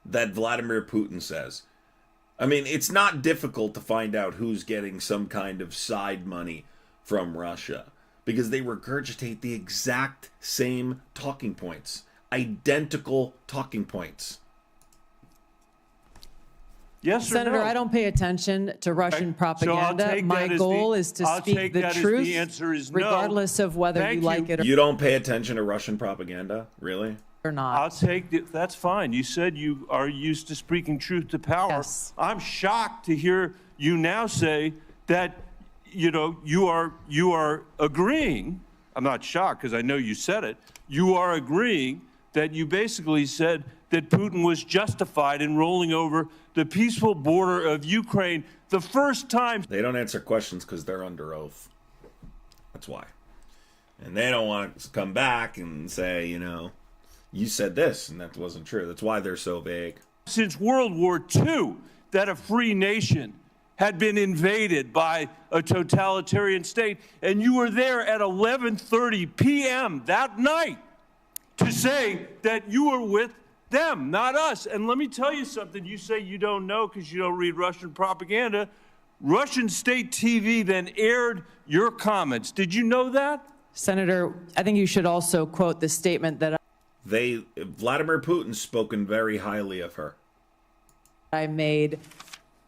that Vladimir Putin says. I mean, it's not difficult to find out who's getting some kind of side money from Russia because they regurgitate the exact same talking points, identical talking points. Yes or Senator, no? I don't pay attention to Russian propaganda. My goal is to speak the truth, the answer is no. regardless of whether you like it or You don't pay attention to Russian propaganda? Really? or not. I'll take it. That's fine. You said you are used to speaking truth to power. Yes. I'm shocked to hear you now say that, you are agreeing. I'm not shocked because I know you said it. You are agreeing that you basically said that Putin was justified in rolling over the peaceful border of Ukraine the first time. They don't answer questions because they're under oath. That's why. And they don't want to come back and say, you said this and that wasn't true. That's why they're so vague. Since World War II, that a free nation had been invaded by a totalitarian state, and you were there at 11:30 p.m. that night to say that you were with them, not us. And let me tell you something. You say you don't know because you don't read Russian propaganda. Russian state TV then aired your comments. Did you know that? Senator, I think you should also quote the statement that Vladimir Putin's spoken very highly of her. I made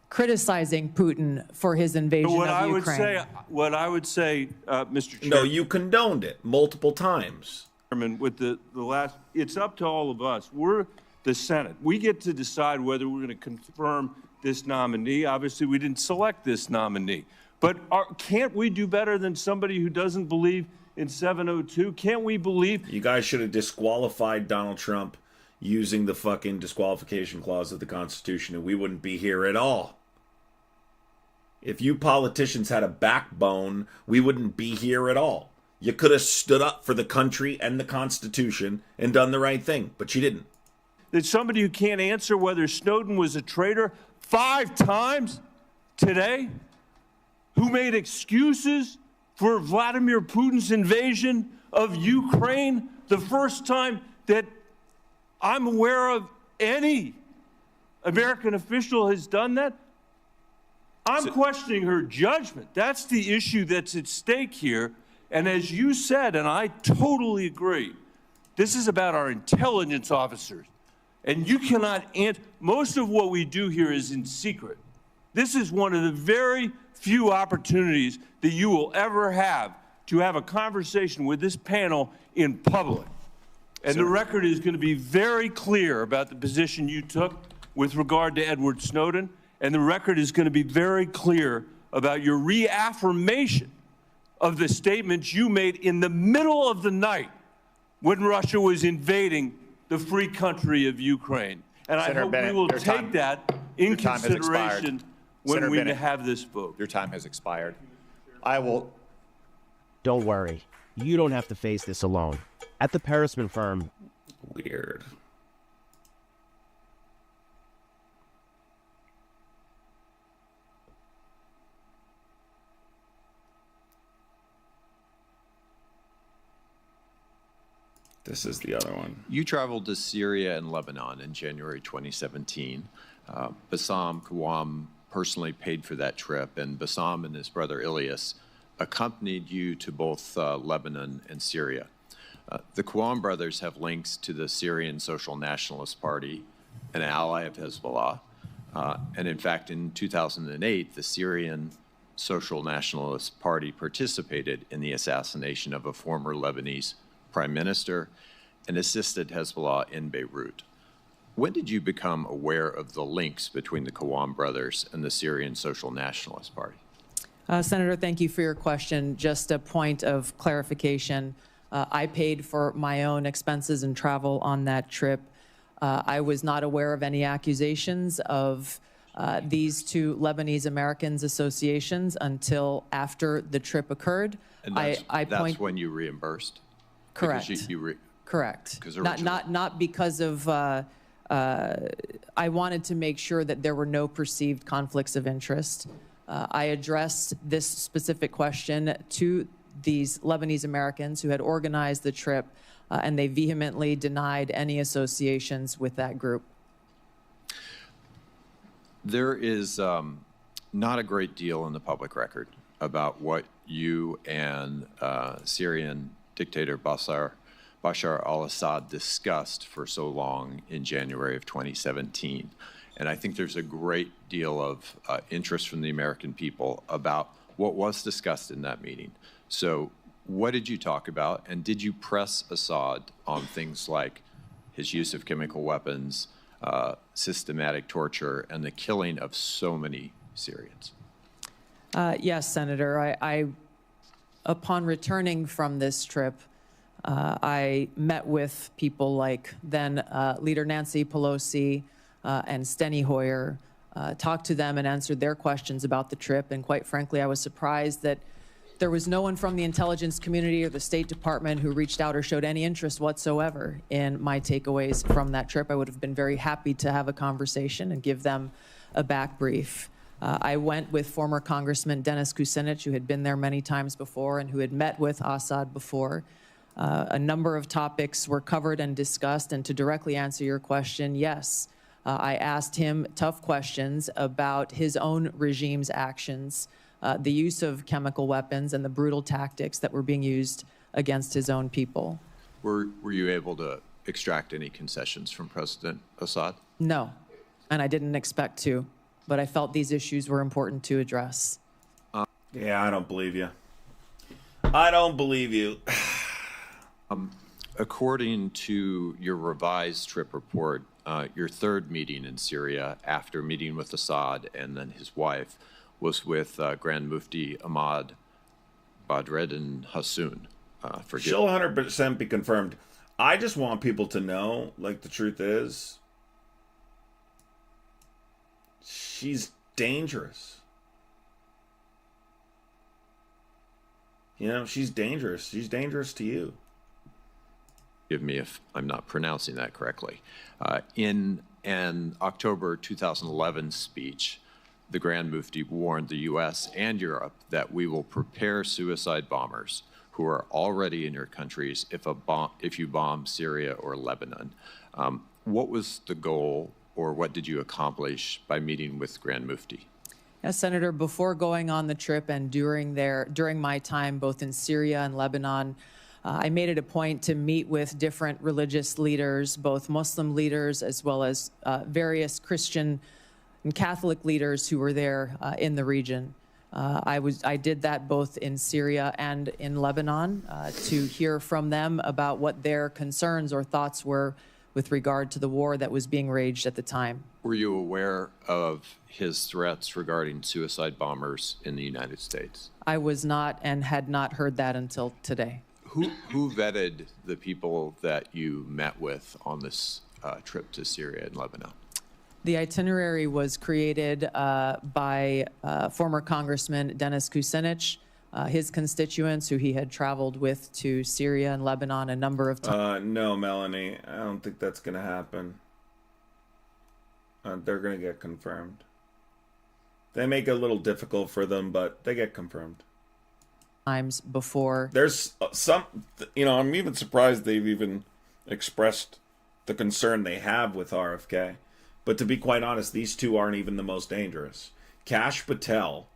criticizing Putin for his invasion of Ukraine. What I would say, Mr. Chairman. No, you condoned it multiple times. With the last, it's up to all of us. We're the Senate. We get to decide whether we're going to confirm this nominee. Obviously, we didn't select this nominee. But can't we do better than somebody who doesn't believe in 702? Can't we believe? You guys should have disqualified Donald Trump using the fucking disqualification clause of the Constitution, and we wouldn't be here at all. If you politicians had a backbone, we wouldn't be here at all. You could have stood up for the country and the Constitution and done the right thing, but you didn't. That somebody who can't answer whether Snowden was a traitor 5 times today, who made excuses for Vladimir Putin's invasion of Ukraine, the first time that I'm aware of any American official has done that. I'm questioning her judgment. That's the issue that's at stake here. And as you said, and I totally agree, this is about our intelligence officers. And you cannot answer. Most of what we do here is in secret. This is one of the very few opportunities that you will ever have to have a conversation with this panel in public. And the record is going to be very clear about the position you took with regard to Edward Snowden. And the record is going to be very clear about your reaffirmation of the statements you made in the middle of the night when Russia was invading the free country of Ukraine. And Senator I hope Bennett, we will your take time- that in your time has expired. consideration when Senator we Bennett, have this vote. Your time has expired. I will. Don't worry. You don't have to face this alone. At the Parisman firm. Weird. This is the other one. You traveled to Syria and Lebanon in January 2017. Bassam Kawam personally paid for that trip, and Bassam and his brother Ilyas accompanied you to both Lebanon and Syria. The Kawam brothers have links to the Syrian Social Nationalist Party, an ally of Hezbollah. And in fact, in 2008, the Syrian Social Nationalist Party participated in the assassination of a former Lebanese prime minister and assisted Hezbollah in Beirut. When did you become aware of the links between the Kawam brothers and the Syrian Social Nationalist Party? Senator, thank you for your question. Just a point of clarification. I paid for my own expenses and travel on that trip. I was not aware of any accusations of these two Lebanese Americans associations until after the trip occurred. And that's when you reimbursed? Correct. Correct. Not because of. I wanted to make sure that there were no perceived conflicts of interest. I addressed this specific question to these Lebanese Americans who had organized the trip, and they vehemently denied any associations with that group. There is not a great deal in the public record about what you and Syrian dictator Bashar al-Assad discussed for so long in January of 2017. And I think there's a great deal of interest from the American people about what was discussed in that meeting. So what did you talk about? And did you press Assad on things like his use of chemical weapons, systematic torture, and the killing of so many Syrians? Yes, Senator. Upon returning from this trip, I met with people like then Leader Nancy Pelosi and Steny Hoyer, talked to them and answered their questions about the trip. And quite frankly, I was surprised that there was no one from the intelligence community or the State Department who reached out or showed any interest whatsoever in my takeaways from that trip. I would have been very happy to have a conversation and give them a back brief. I went with former Congressman Dennis Kucinich, who had been there many times before and who had met with Assad before. A number of topics were covered and discussed, and to directly answer your question, yes, I asked him tough questions about his own regime's actions, the use of chemical weapons and the brutal tactics that were being used against his own people. Were you able to extract any concessions from President Assad? No, and I didn't expect to, but I felt these issues were important to address. Yeah, I don't believe you. I don't believe you. According to your revised trip report, your third meeting in Syria after meeting with Assad and then his wife was with Grand Mufti Ahmad Badreddin Hassoun. She'll 100% be confirmed. I just want people to know, like, the truth is, she's dangerous. You know, she's dangerous. She's dangerous to you. Forgive me if I'm not pronouncing that correctly. In an October 2011 speech, the Grand Mufti warned the U.S. and Europe that we will prepare suicide bombers who are already in your countries if you bomb Syria or Lebanon. What was the goal, or what did you accomplish by meeting with Grand Mufti? Yes, Senator, before going on the trip and during my time both in Syria and Lebanon, I made it a point to meet with different religious leaders, both Muslim leaders as well as various Christian and Catholic leaders who were there in the region. I did that both in Syria and in Lebanon to hear from them about what their concerns or thoughts were with regard to the war that was being waged at the time. Were you aware of his threats regarding suicide bombers in the United States? I was not and had not heard that until today. Who vetted the people that you met with on this trip to Syria and Lebanon? The itinerary was created by former Congressman Dennis Kucinich, his constituents who he had traveled with to Syria and Lebanon a number of times. No, Melanie, I don't think that's going to happen. They're going to get confirmed. They make it a little difficult for them, but they get confirmed. Times before. There's some, I'm even surprised they've even expressed the concern they have with RFK. But to be quite honest, these two aren't even the most dangerous. Kash Patel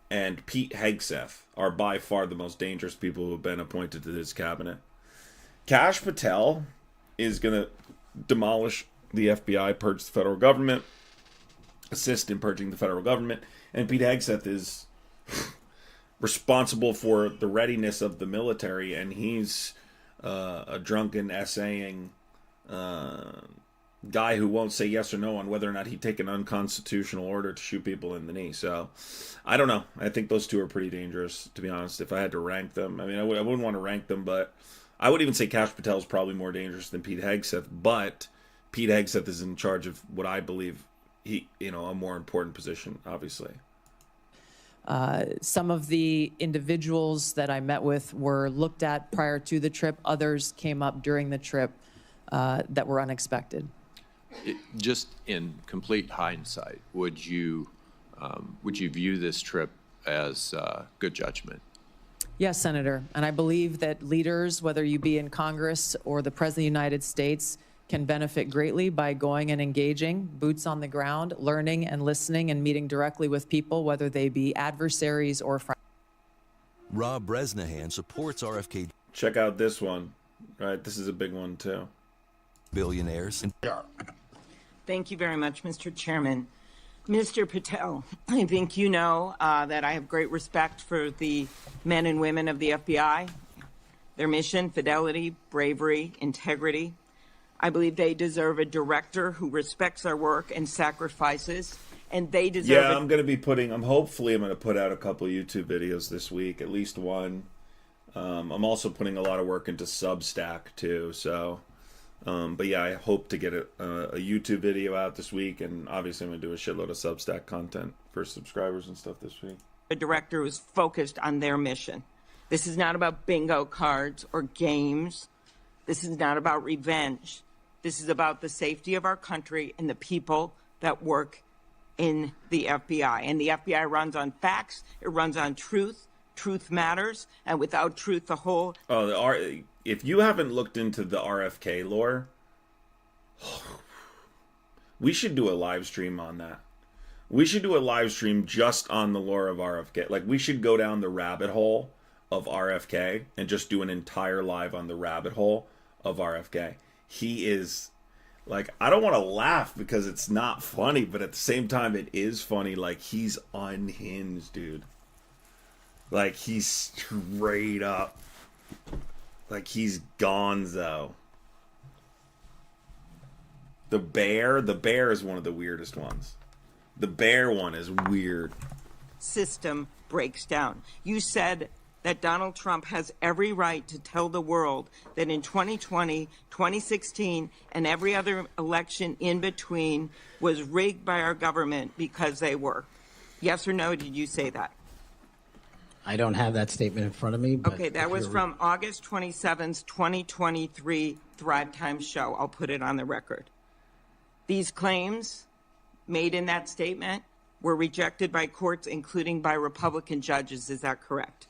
and Pete Hegseth are by far the most dangerous people who have been appointed to this cabinet. Kash Patel is going to demolish the FBI, purge the federal government, assist in purging the federal government, and Pete Hegseth is responsible for the readiness of the military, and he's a drunken, essaying guy who won't say yes or no on whether or not he'd take an unconstitutional order to shoot people in the knee. So, I don't know. I think those two are pretty dangerous, to be honest, if I had to rank them. I mean, I wouldn't want to rank them, but I would even say Kash Patel is probably more dangerous than Pete Hegseth, but Pete Hegseth is in charge of what I believe a more important position, obviously. Some of the individuals that I met with were looked at prior to the trip. Others came up during the trip that were unexpected. Just in complete hindsight, would you view this trip as good judgment? Yes, Senator. And I believe that leaders, whether you be in Congress or the President of the United States, can benefit greatly by going and engaging, boots on the ground, learning and listening and meeting directly with people, whether they be adversaries or friends. Rob Bresnahan supports RFK. Check out this one. Right, this is a big one too. Billionaires. Thank you very much, Mr. Chairman. Mr. Patel, I think you know that I have great respect for the men and women of the FBI, their mission, fidelity, bravery, integrity. I believe they deserve a director who respects our work and sacrifices, and they deserve. Yeah, I'm hopefully going to put out a couple YouTube videos this week, at least one. I'm also putting a lot of work into Substack too, so. But yeah, I hope to get a YouTube video out this week, and obviously I'm going to do a shitload of Substack content for subscribers and stuff this week. A director who's focused on their mission. This is not about bingo cards or games. This is not about revenge. This is about the safety of our country and the people that work in the FBI. And the FBI runs on facts. It runs on truth. Truth matters. And without truth, the whole... If you haven't looked into the RFK lore, we should do a live stream on that. We should do a live stream just on the lore of RFK. Like, we should go down the rabbit hole of RFK and just do an entire live on the rabbit hole of RFK. He is like, I don't want to laugh because it's not funny, but at the same time it is funny. Like, he's unhinged, dude. Like, he's straight up, like, he's gonzo. The bear is one of the weirdest ones. The bear one is weird. System breaks down. You said that Donald Trump has every right to tell the world that in 2020, 2016, and every other election in between was rigged by our government because they were. Yes or no, did you say that? I don't have that statement in front of me. But okay, that was from August 27th, 2023 Thrive Time show. I'll put it on the record. These claims made in that statement were rejected by courts, including by Republican judges. Is that correct?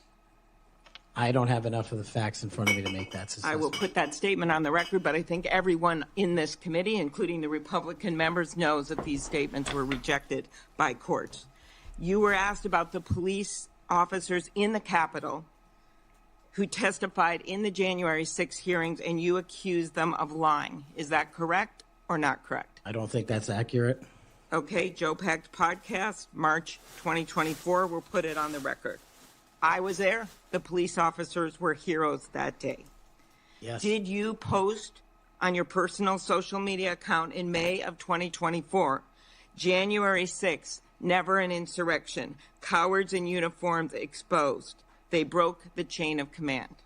I don't have enough of the facts in front of me to make that assessment. I will put that statement on the record, but I think everyone in this committee, including the Republican members, knows that these statements were rejected by courts. You were asked about the police officers in the Capitol who testified in the January 6 hearings, and you accused them of lying. Is that correct or not correct? I don't think that's accurate. Okay, Joe Packed podcast, March 2024. We'll put it on the record. I was there. The police officers were heroes that day. Yes. Did you post on your personal social media account in May of 2024, January 6th, never an insurrection, cowards in uniforms exposed. They broke the chain of command.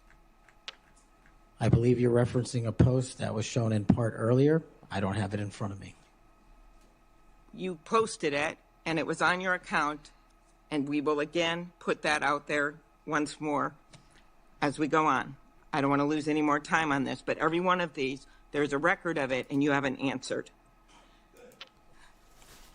I believe you're referencing a post that was shown in part earlier. I don't have it in front of me. You posted it, and it was on your account, and we will again put that out there once more as we go on. I don't want to lose any more time on this, but every one of these, there's a record of it, and you haven't answered.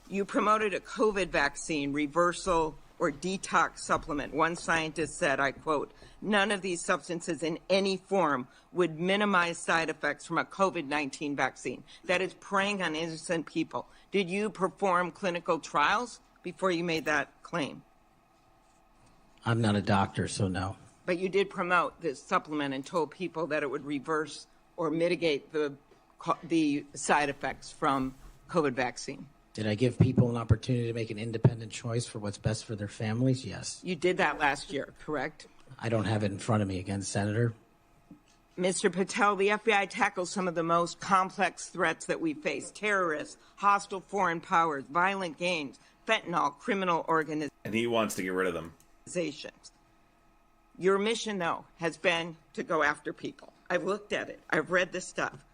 You promoted a COVID vaccine reversal or detox supplement. One scientist said, I quote, "None of these substances in any form would minimize side effects from a COVID-19 vaccine." That is preying on innocent people. Did you perform clinical trials before you made that claim? I'm not a doctor, so no. But you did promote this supplement and told people that it would reverse or mitigate the side effects from COVID vaccine. Did I give people an opportunity to make an independent choice for what's best for their families? Yes. You did that last year, correct? I don't have it in front of me again, Senator. Mr. Patel, the FBI tackles some of the most complex threats that we face: terrorists, hostile foreign powers, violent gangs, fentanyl, criminal organizations. And he wants to get rid of them. Your mission, though, has been to go after people. I've looked at it. I've read this stuff.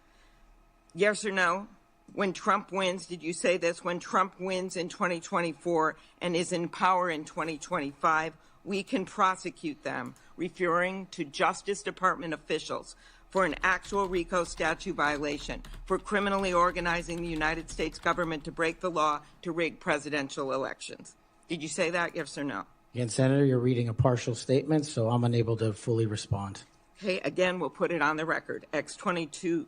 Yes or no? When Trump wins, did you say this? When Trump wins in 2024 and is in power in 2025, we can prosecute them, referring to Justice Department officials for an actual RICO statute violation, for criminally organizing the United States government to break the law to rig presidential elections. Did you say that, yes or no? Again, Senator, you're reading a partial statement, so I'm unable to fully respond. Okay, again, we'll put it on the record. X22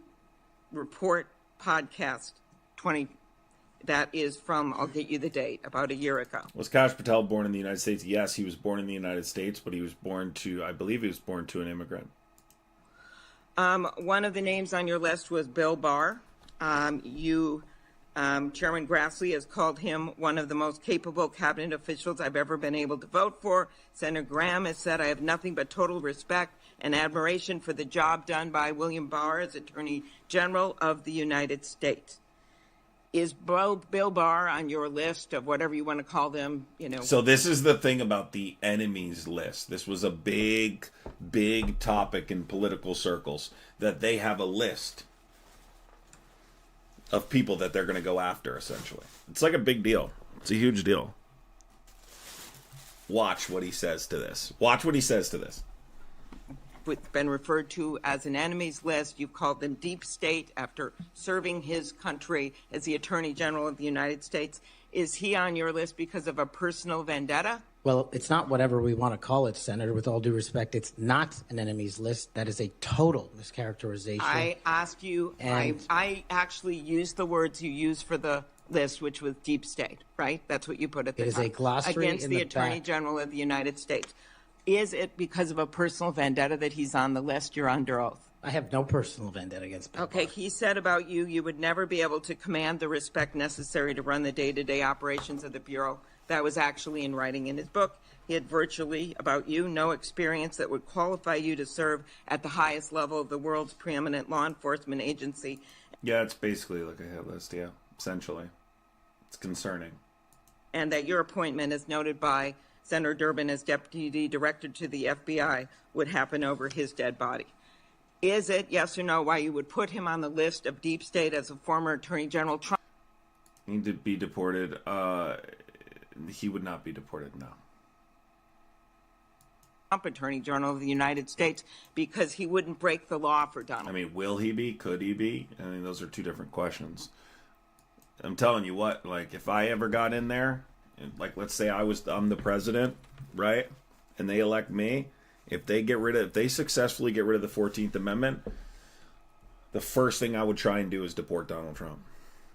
report podcast 20. That is from, I'll get you the date, about a year ago. Was Kash Patel born in the United States? Yes, he was born in the United States, but he was born to, I believe he was born to an immigrant. One of the names on your list was Bill Barr. Chairman Grassley has called him one of the most capable cabinet officials I've ever been able to vote for. Senator Graham has said, I have nothing but total respect and admiration for the job done by William Barr as Attorney General of the United States. Is Bill Barr on your list of whatever you want to call them? So this is the thing about the enemies list. This was a big, big topic in political circles, that they have a list of people that they're going to go after, essentially. It's like a big deal. It's a huge deal. Watch what he says to this. Watch what he says to this. It's been referred to as an enemies list. You've called them deep state after serving his country as the Attorney General of the United States. Is he on your list because of a personal vendetta? Well, it's not whatever we want to call it, Senator. With all due respect, it's not an enemies list. That is a total mischaracterization. I asked you, I actually used the words you used for the list, which was deep state, right? That's what you put at the top. It is a glossary against in the the Attorney back. General of the United States. Is it because of a personal vendetta that he's on the list? You're under oath. I have no personal vendetta against Bill Okay, Barr. he said about you, you would never be able to command the respect necessary to run the day-to-day operations of the Bureau. That was actually in writing in his book. He had virtually, about you, no experience that would qualify you to serve at the highest level of the world's preeminent law enforcement agency. Yeah, it's basically like a hit list, yeah, essentially. It's concerning. And that your appointment, as noted by Senator Durbin as Deputy Director to the FBI, would happen over his dead body. Is it, yes or no, why you would put him on the list of deep state as a former Attorney General Trump? Need to be deported. He would not be deported, no. Trump Attorney General of the United States, because he wouldn't break the law for Donald. I mean, will he be? Could he be? I mean, those are two different questions. I'm telling you what, like, if I ever got in there, like, let's say I'm the president, right? And they elect me. If they successfully get rid of the 14th Amendment, the first thing I would try and do is deport Donald Trump.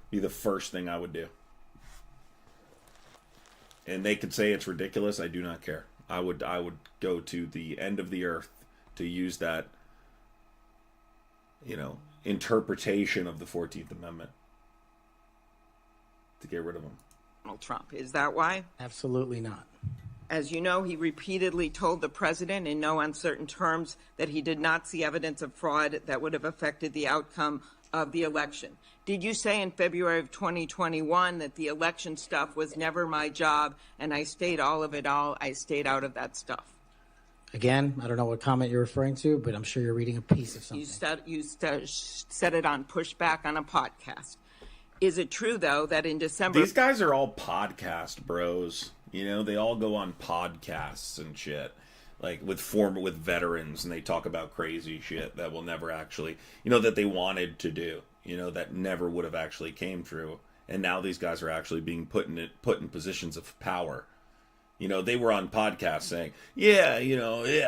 Be the first thing I would do. And they could say it's ridiculous. I do not care. I would go to the end of the earth to use that, interpretation of the 14th Amendment to get rid of him. Donald Trump. Is that why? Absolutely not. As you know, he repeatedly told the president in no uncertain terms that he did not see evidence of fraud that would have affected the outcome of the election. Did you say in February of 2021 that the election stuff was never my job and I stayed out of that stuff? Again, I don't know what comment you're referring to, but I'm sure you're reading a piece of something. You said it on Pushback on a podcast. Is it true, though, that in December... These guys are all podcast bros. They all go on podcasts and shit. Like with veterans, and they talk about crazy shit that will never actually, that they wanted to do, that never would have actually came true. And now these guys are actually being put in positions of power. They were on podcasts saying,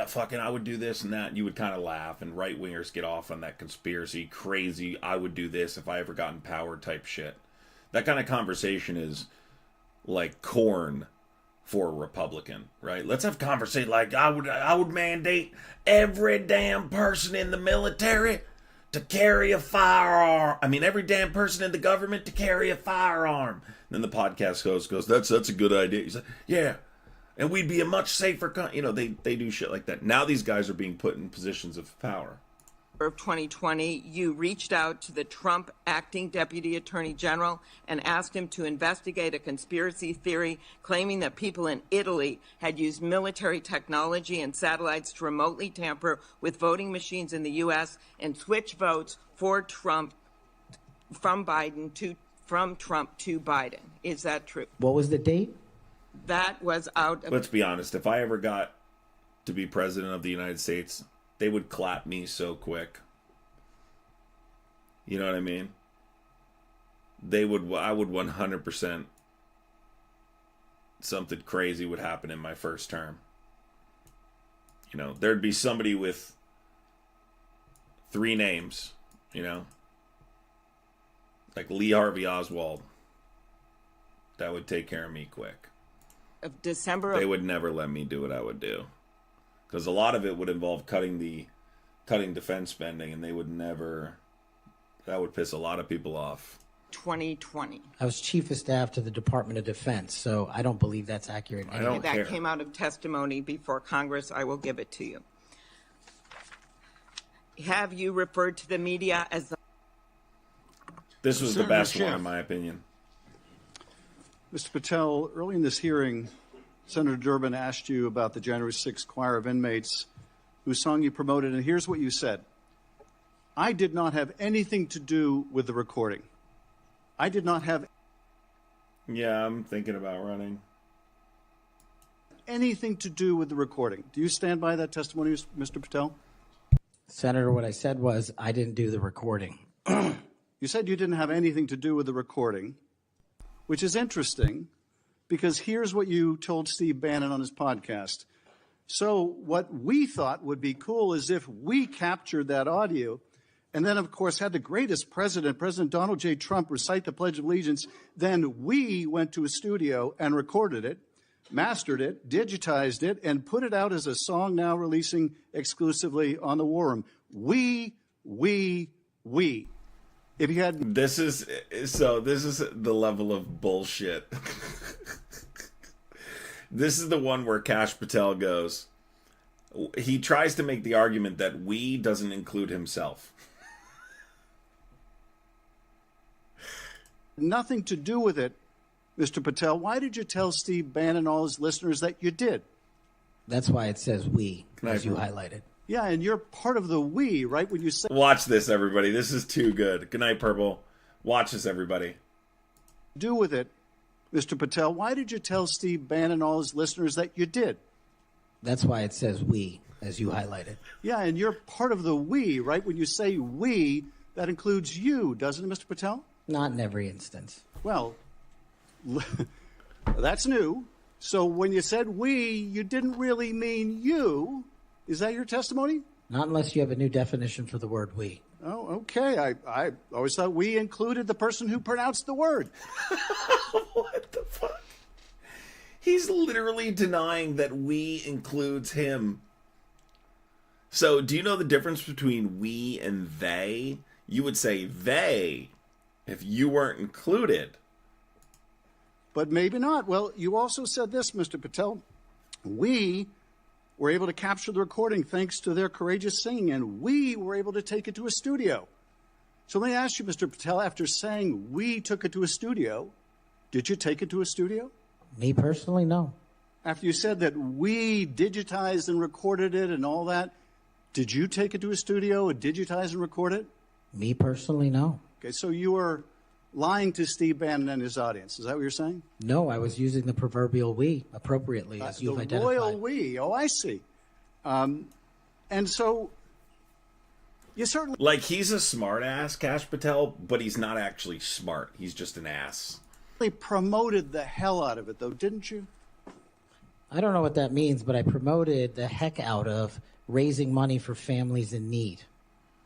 fucking I would do this and that. And you would kind of laugh, and right wingers get off on that conspiracy, crazy, I would do this if I ever got in power type shit. That kind of conversation is like corn for a Republican, right? Let's have conversation like I would mandate every damn person in the military to carry a firearm. I mean, every damn person in the government to carry a firearm. And then the podcast host goes, that's a good idea. He's like, yeah, and we'd be a much safer they do shit like that. Now these guys are being put in positions of power. Of 2020, you reached out to the Trump acting deputy attorney general and asked him to investigate a conspiracy theory claiming that people in Italy had used military technology and satellites to remotely tamper with voting machines in the U.S. and switch votes for Trump from Trump to Biden. Is that true? What was the date? That was out. Let's be honest. If I ever got to be president of the United States, they would clap me so quick. You know what I mean? I would 100%. Something crazy would happen in my first term. There'd be somebody with 3 names, like Lee Harvey Oswald. That would take care of me quick. Of December. They would never let me do what I would do. Because a lot of it would involve cutting defense spending, and they would never. That would piss a lot of people off. 2020. I was chief of staff to the Department of Defense, so I don't believe that's accurate. I don't care. That came out of testimony before Congress. I will give it to you. Have you referred to the media as the... This was the best one, in my opinion. Mr. Patel, early in this hearing, Senator Durbin asked you about the January 6th choir of inmates whose song you promoted, and here's what you said. I did not have anything to do with the recording. I did not have... Yeah, I'm thinking about running. ...anything to do with the recording. Do you stand by that testimony, Mr. Patel? Senator, what I said was I didn't do the recording. You said you didn't have anything to do with the recording, which is interesting, because here's what you told Steve Bannon on his podcast. So what we thought would be cool is if we captured that audio and then, of course, had the greatest president, President Donald J. Trump, recite the Pledge of Allegiance. Then we went to a studio and recorded it. mastered it, digitized it, and put it out as a song now releasing exclusively on the War Room. We. If you had... This is the level of bullshit. This is the one where Kash Patel goes. He tries to make the argument that we doesn't include himself. Nothing to do with it, Mr. Patel. Why did you tell Steve Bannon and all his listeners that you did? That's why it says we, as you highlighted. Yeah, and you're part of the we, right? When you say... Watch this, everybody. This is too good. Good night, Purple. Watch this, everybody. Do with it, Mr. Patel. Why did you tell Steve Bannon and all his listeners that you did? That's why it says we, as you highlighted. Yeah, and you're part of the we, right? When you say we, that includes you, doesn't it, Mr. Patel? Not in every instance. Well, that's new. So when you said we, you didn't really mean you. Is that your testimony? Not unless you have a new definition for the word we. Oh, okay. I always thought we included the person who pronounced the word. What the fuck? He's literally denying that we includes him. So, do you know the difference between we and they? You would say they if you weren't included. But maybe not. Well, you also said this, Mr. Patel. We were able to capture the recording thanks to their courageous singing, and we were able to take it to a studio. So let me ask you, Mr. Patel, after saying we took it to a studio, did you take it to a studio? Me personally, no. After you said that we digitized and recorded it and all that, did you take it to a studio and digitize and record it? Me personally, no. Okay, so you were lying to Steve Bannon and his audience. Is that what you're saying? No, I was using the proverbial we appropriately, as you've identified. The royal we. Oh, I see. And so you certainly... Like, he's a smart ass, Kash Patel, but he's not actually smart. He's just an ass. Promoted the hell out of it, though, didn't you? I don't know what that means, but I promoted the heck out of raising money for families in need.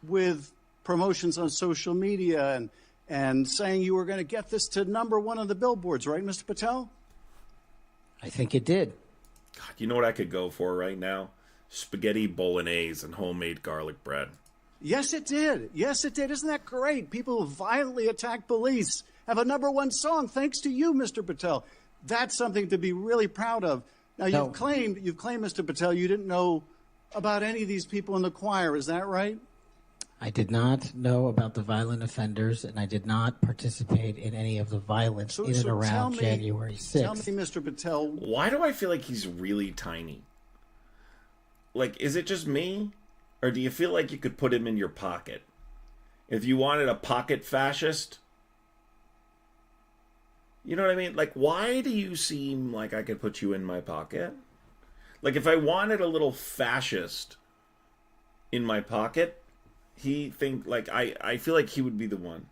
With promotions on social media and saying you were going to get this to #1 on the billboards, right, Mr. Patel? I think it did. God, you know what I could go for right now? Spaghetti bolognese and homemade garlic bread. Yes, it did. Yes, it did. Isn't that great? People who violently attack police have a #1 song thanks to you, Mr. Patel. That's something to be really proud of. Now, you've claimed, Mr. Patel, you didn't know about any of these people in the choir. Is that right? I did not know about the violent offenders, and I did not participate in any of the violence in and around January 6th. Tell me, Mr. Patel. Why do I feel like he's really tiny? Like, is it just me? Or do you feel like you could put him in your pocket? If you wanted a pocket fascist? You know what I mean? Like, why do you seem like I could put you in my pocket? Like, if I wanted a little fascist in my pocket, I feel like he would be the one.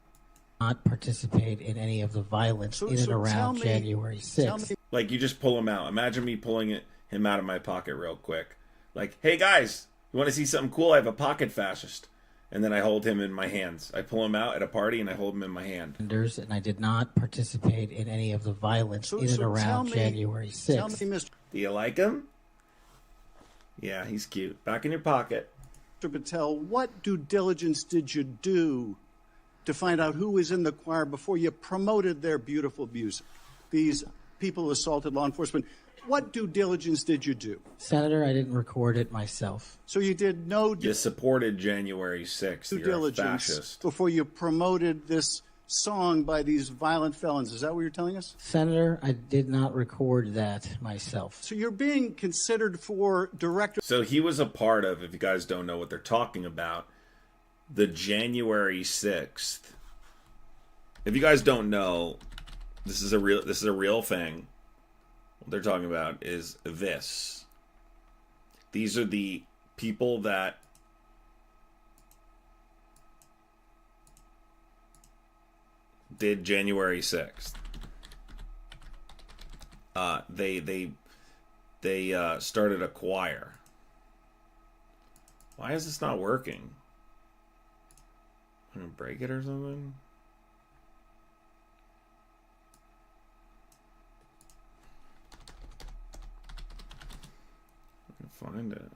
Not participate in any of the violence in and around January 6th. Like, you just pull him out. Imagine me pulling him out of my pocket real quick. Like, hey guys, you want to see something cool? I have a pocket fascist. And then I hold him in my hands. I pull him out at a party and I hold him in my hand. And I did not participate in any of the violence in and around January 6th. Do you like him? Yeah, he's cute. Back in your pocket. Mr. Patel, what due diligence did you do to find out who was in the choir before you promoted their beautiful music? These people who assaulted law enforcement. What due diligence did you do? Senator, I didn't record it myself. So you did no... You supported January 6th. Due You're diligence a fascist. before you promoted this song by these violent felons. Is that what you're telling us? Senator, I did not record that myself. So you're being considered for director... So he was a part of, if you guys don't know what they're talking about, the January 6th. If you guys don't know, this is a real thing. What they're talking about is this. These are the people that did January 6th. They started a choir. Why is this not working? I'm gonna break it or something? find it.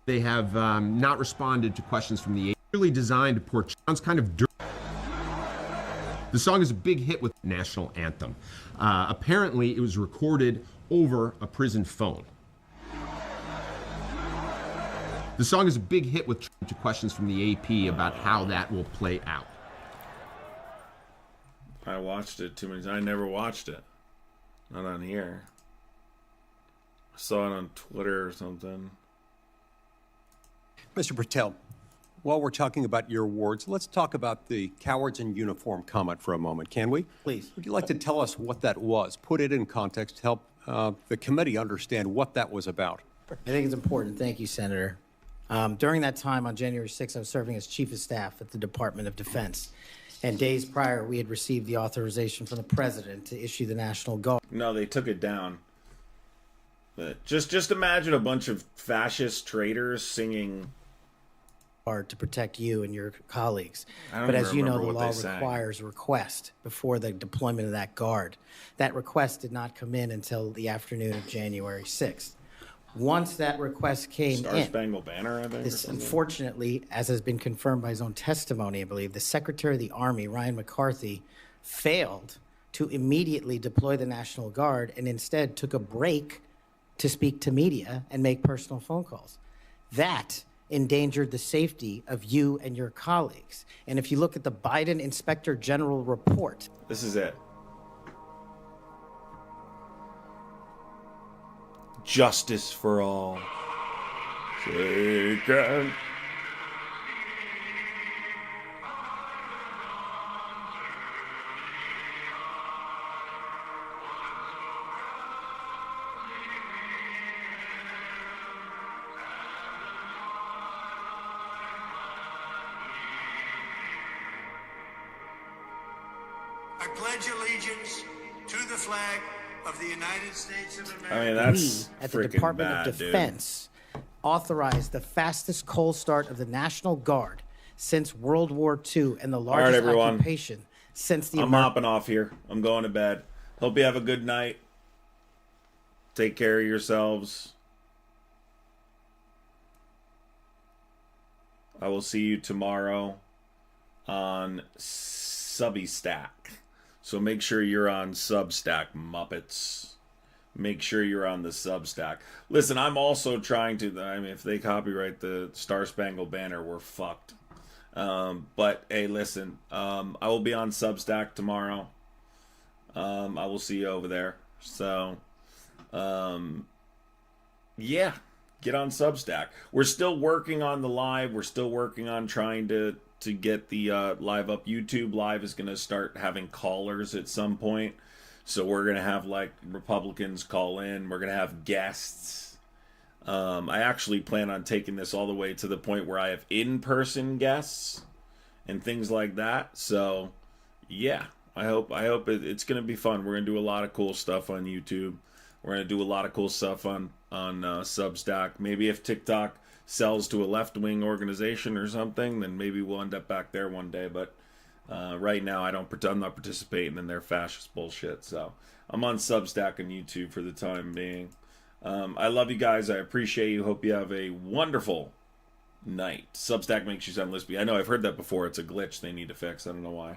They have not responded to questions from the really designed to pour sounds kind of dirty. The song is a big hit with the national anthem. Apparently, it was recorded over a prison phone. The song is a big hit with questions from the AP about how that will play out. I watched it too many times. I never watched it. Not on here. I saw it on Twitter or something. Mr. Patel, while we're talking about your awards, let's talk about the cowards in uniform comment for a moment, can we? Please. Would you like to tell us what that was? Put it in context, help the committee understand what that was about. I think it's important. Thank you, Senator. During that time on January 6th, I was serving as Chief of Staff at the Department of Defense. And days prior, we had received the authorization from the President to issue the National Guard. No, they took it down. But just imagine a bunch of fascist traitors singing To protect you and your colleagues. I don't But even as you know, remember the what law they sang. requires a request before the deployment of that guard. That request did not come in until the afternoon of January 6th. Once that request came Star in, Spangled Banner, I think. or this, something. unfortunately, as has been confirmed by his own testimony, I believe, the Secretary of the Army, Ryan McCarthy, failed to immediately deploy the National Guard and instead took a break to speak to media and make personal phone calls. That endangered the safety of you and your colleagues. And if you look at the Biden Inspector General report, This is it. Justice for all. Shaken. I pledge allegiance to the flag of the United States of America. I mean, that's we at the freaking Department bad, of dude. Defense authorized the fastest cold start of the National Guard since World War II and the right, largest everyone. occupation since the I'm hopping off here. I'm going to bed. Hope you have a good night. Take care of yourselves. I will see you tomorrow on Substack. So make sure you're on Substack, Muppets. Make sure you're on the Substack. Listen, I'm also trying to, I mean, if they copyright the Star Spangled Banner, we're fucked. But hey, listen, I will be on Substack tomorrow. I will see you over there. So, yeah, get on Substack. We're still working on the live. We're still working on trying to get the live up. YouTube Live is going to start having callers at some point. So we're going to have like Republicans call in. We're going to have guests. I actually plan on taking this all the way to the point where I have in-person guests and things like that. So yeah, I hope it's going to be fun. We're going to do a lot of cool stuff on YouTube. We're going to do a lot of cool stuff on Substack. Maybe if TikTok sells to a left-wing organization or something, then maybe we'll end up back there one day. But right now, I'm not participating in their fascist bullshit. So I'm on Substack and YouTube for the time being. I love you guys. I appreciate you. Hope you have a wonderful night. Substack makes you sound lispy. I know I've heard that before. It's a glitch they need to fix. I don't know why.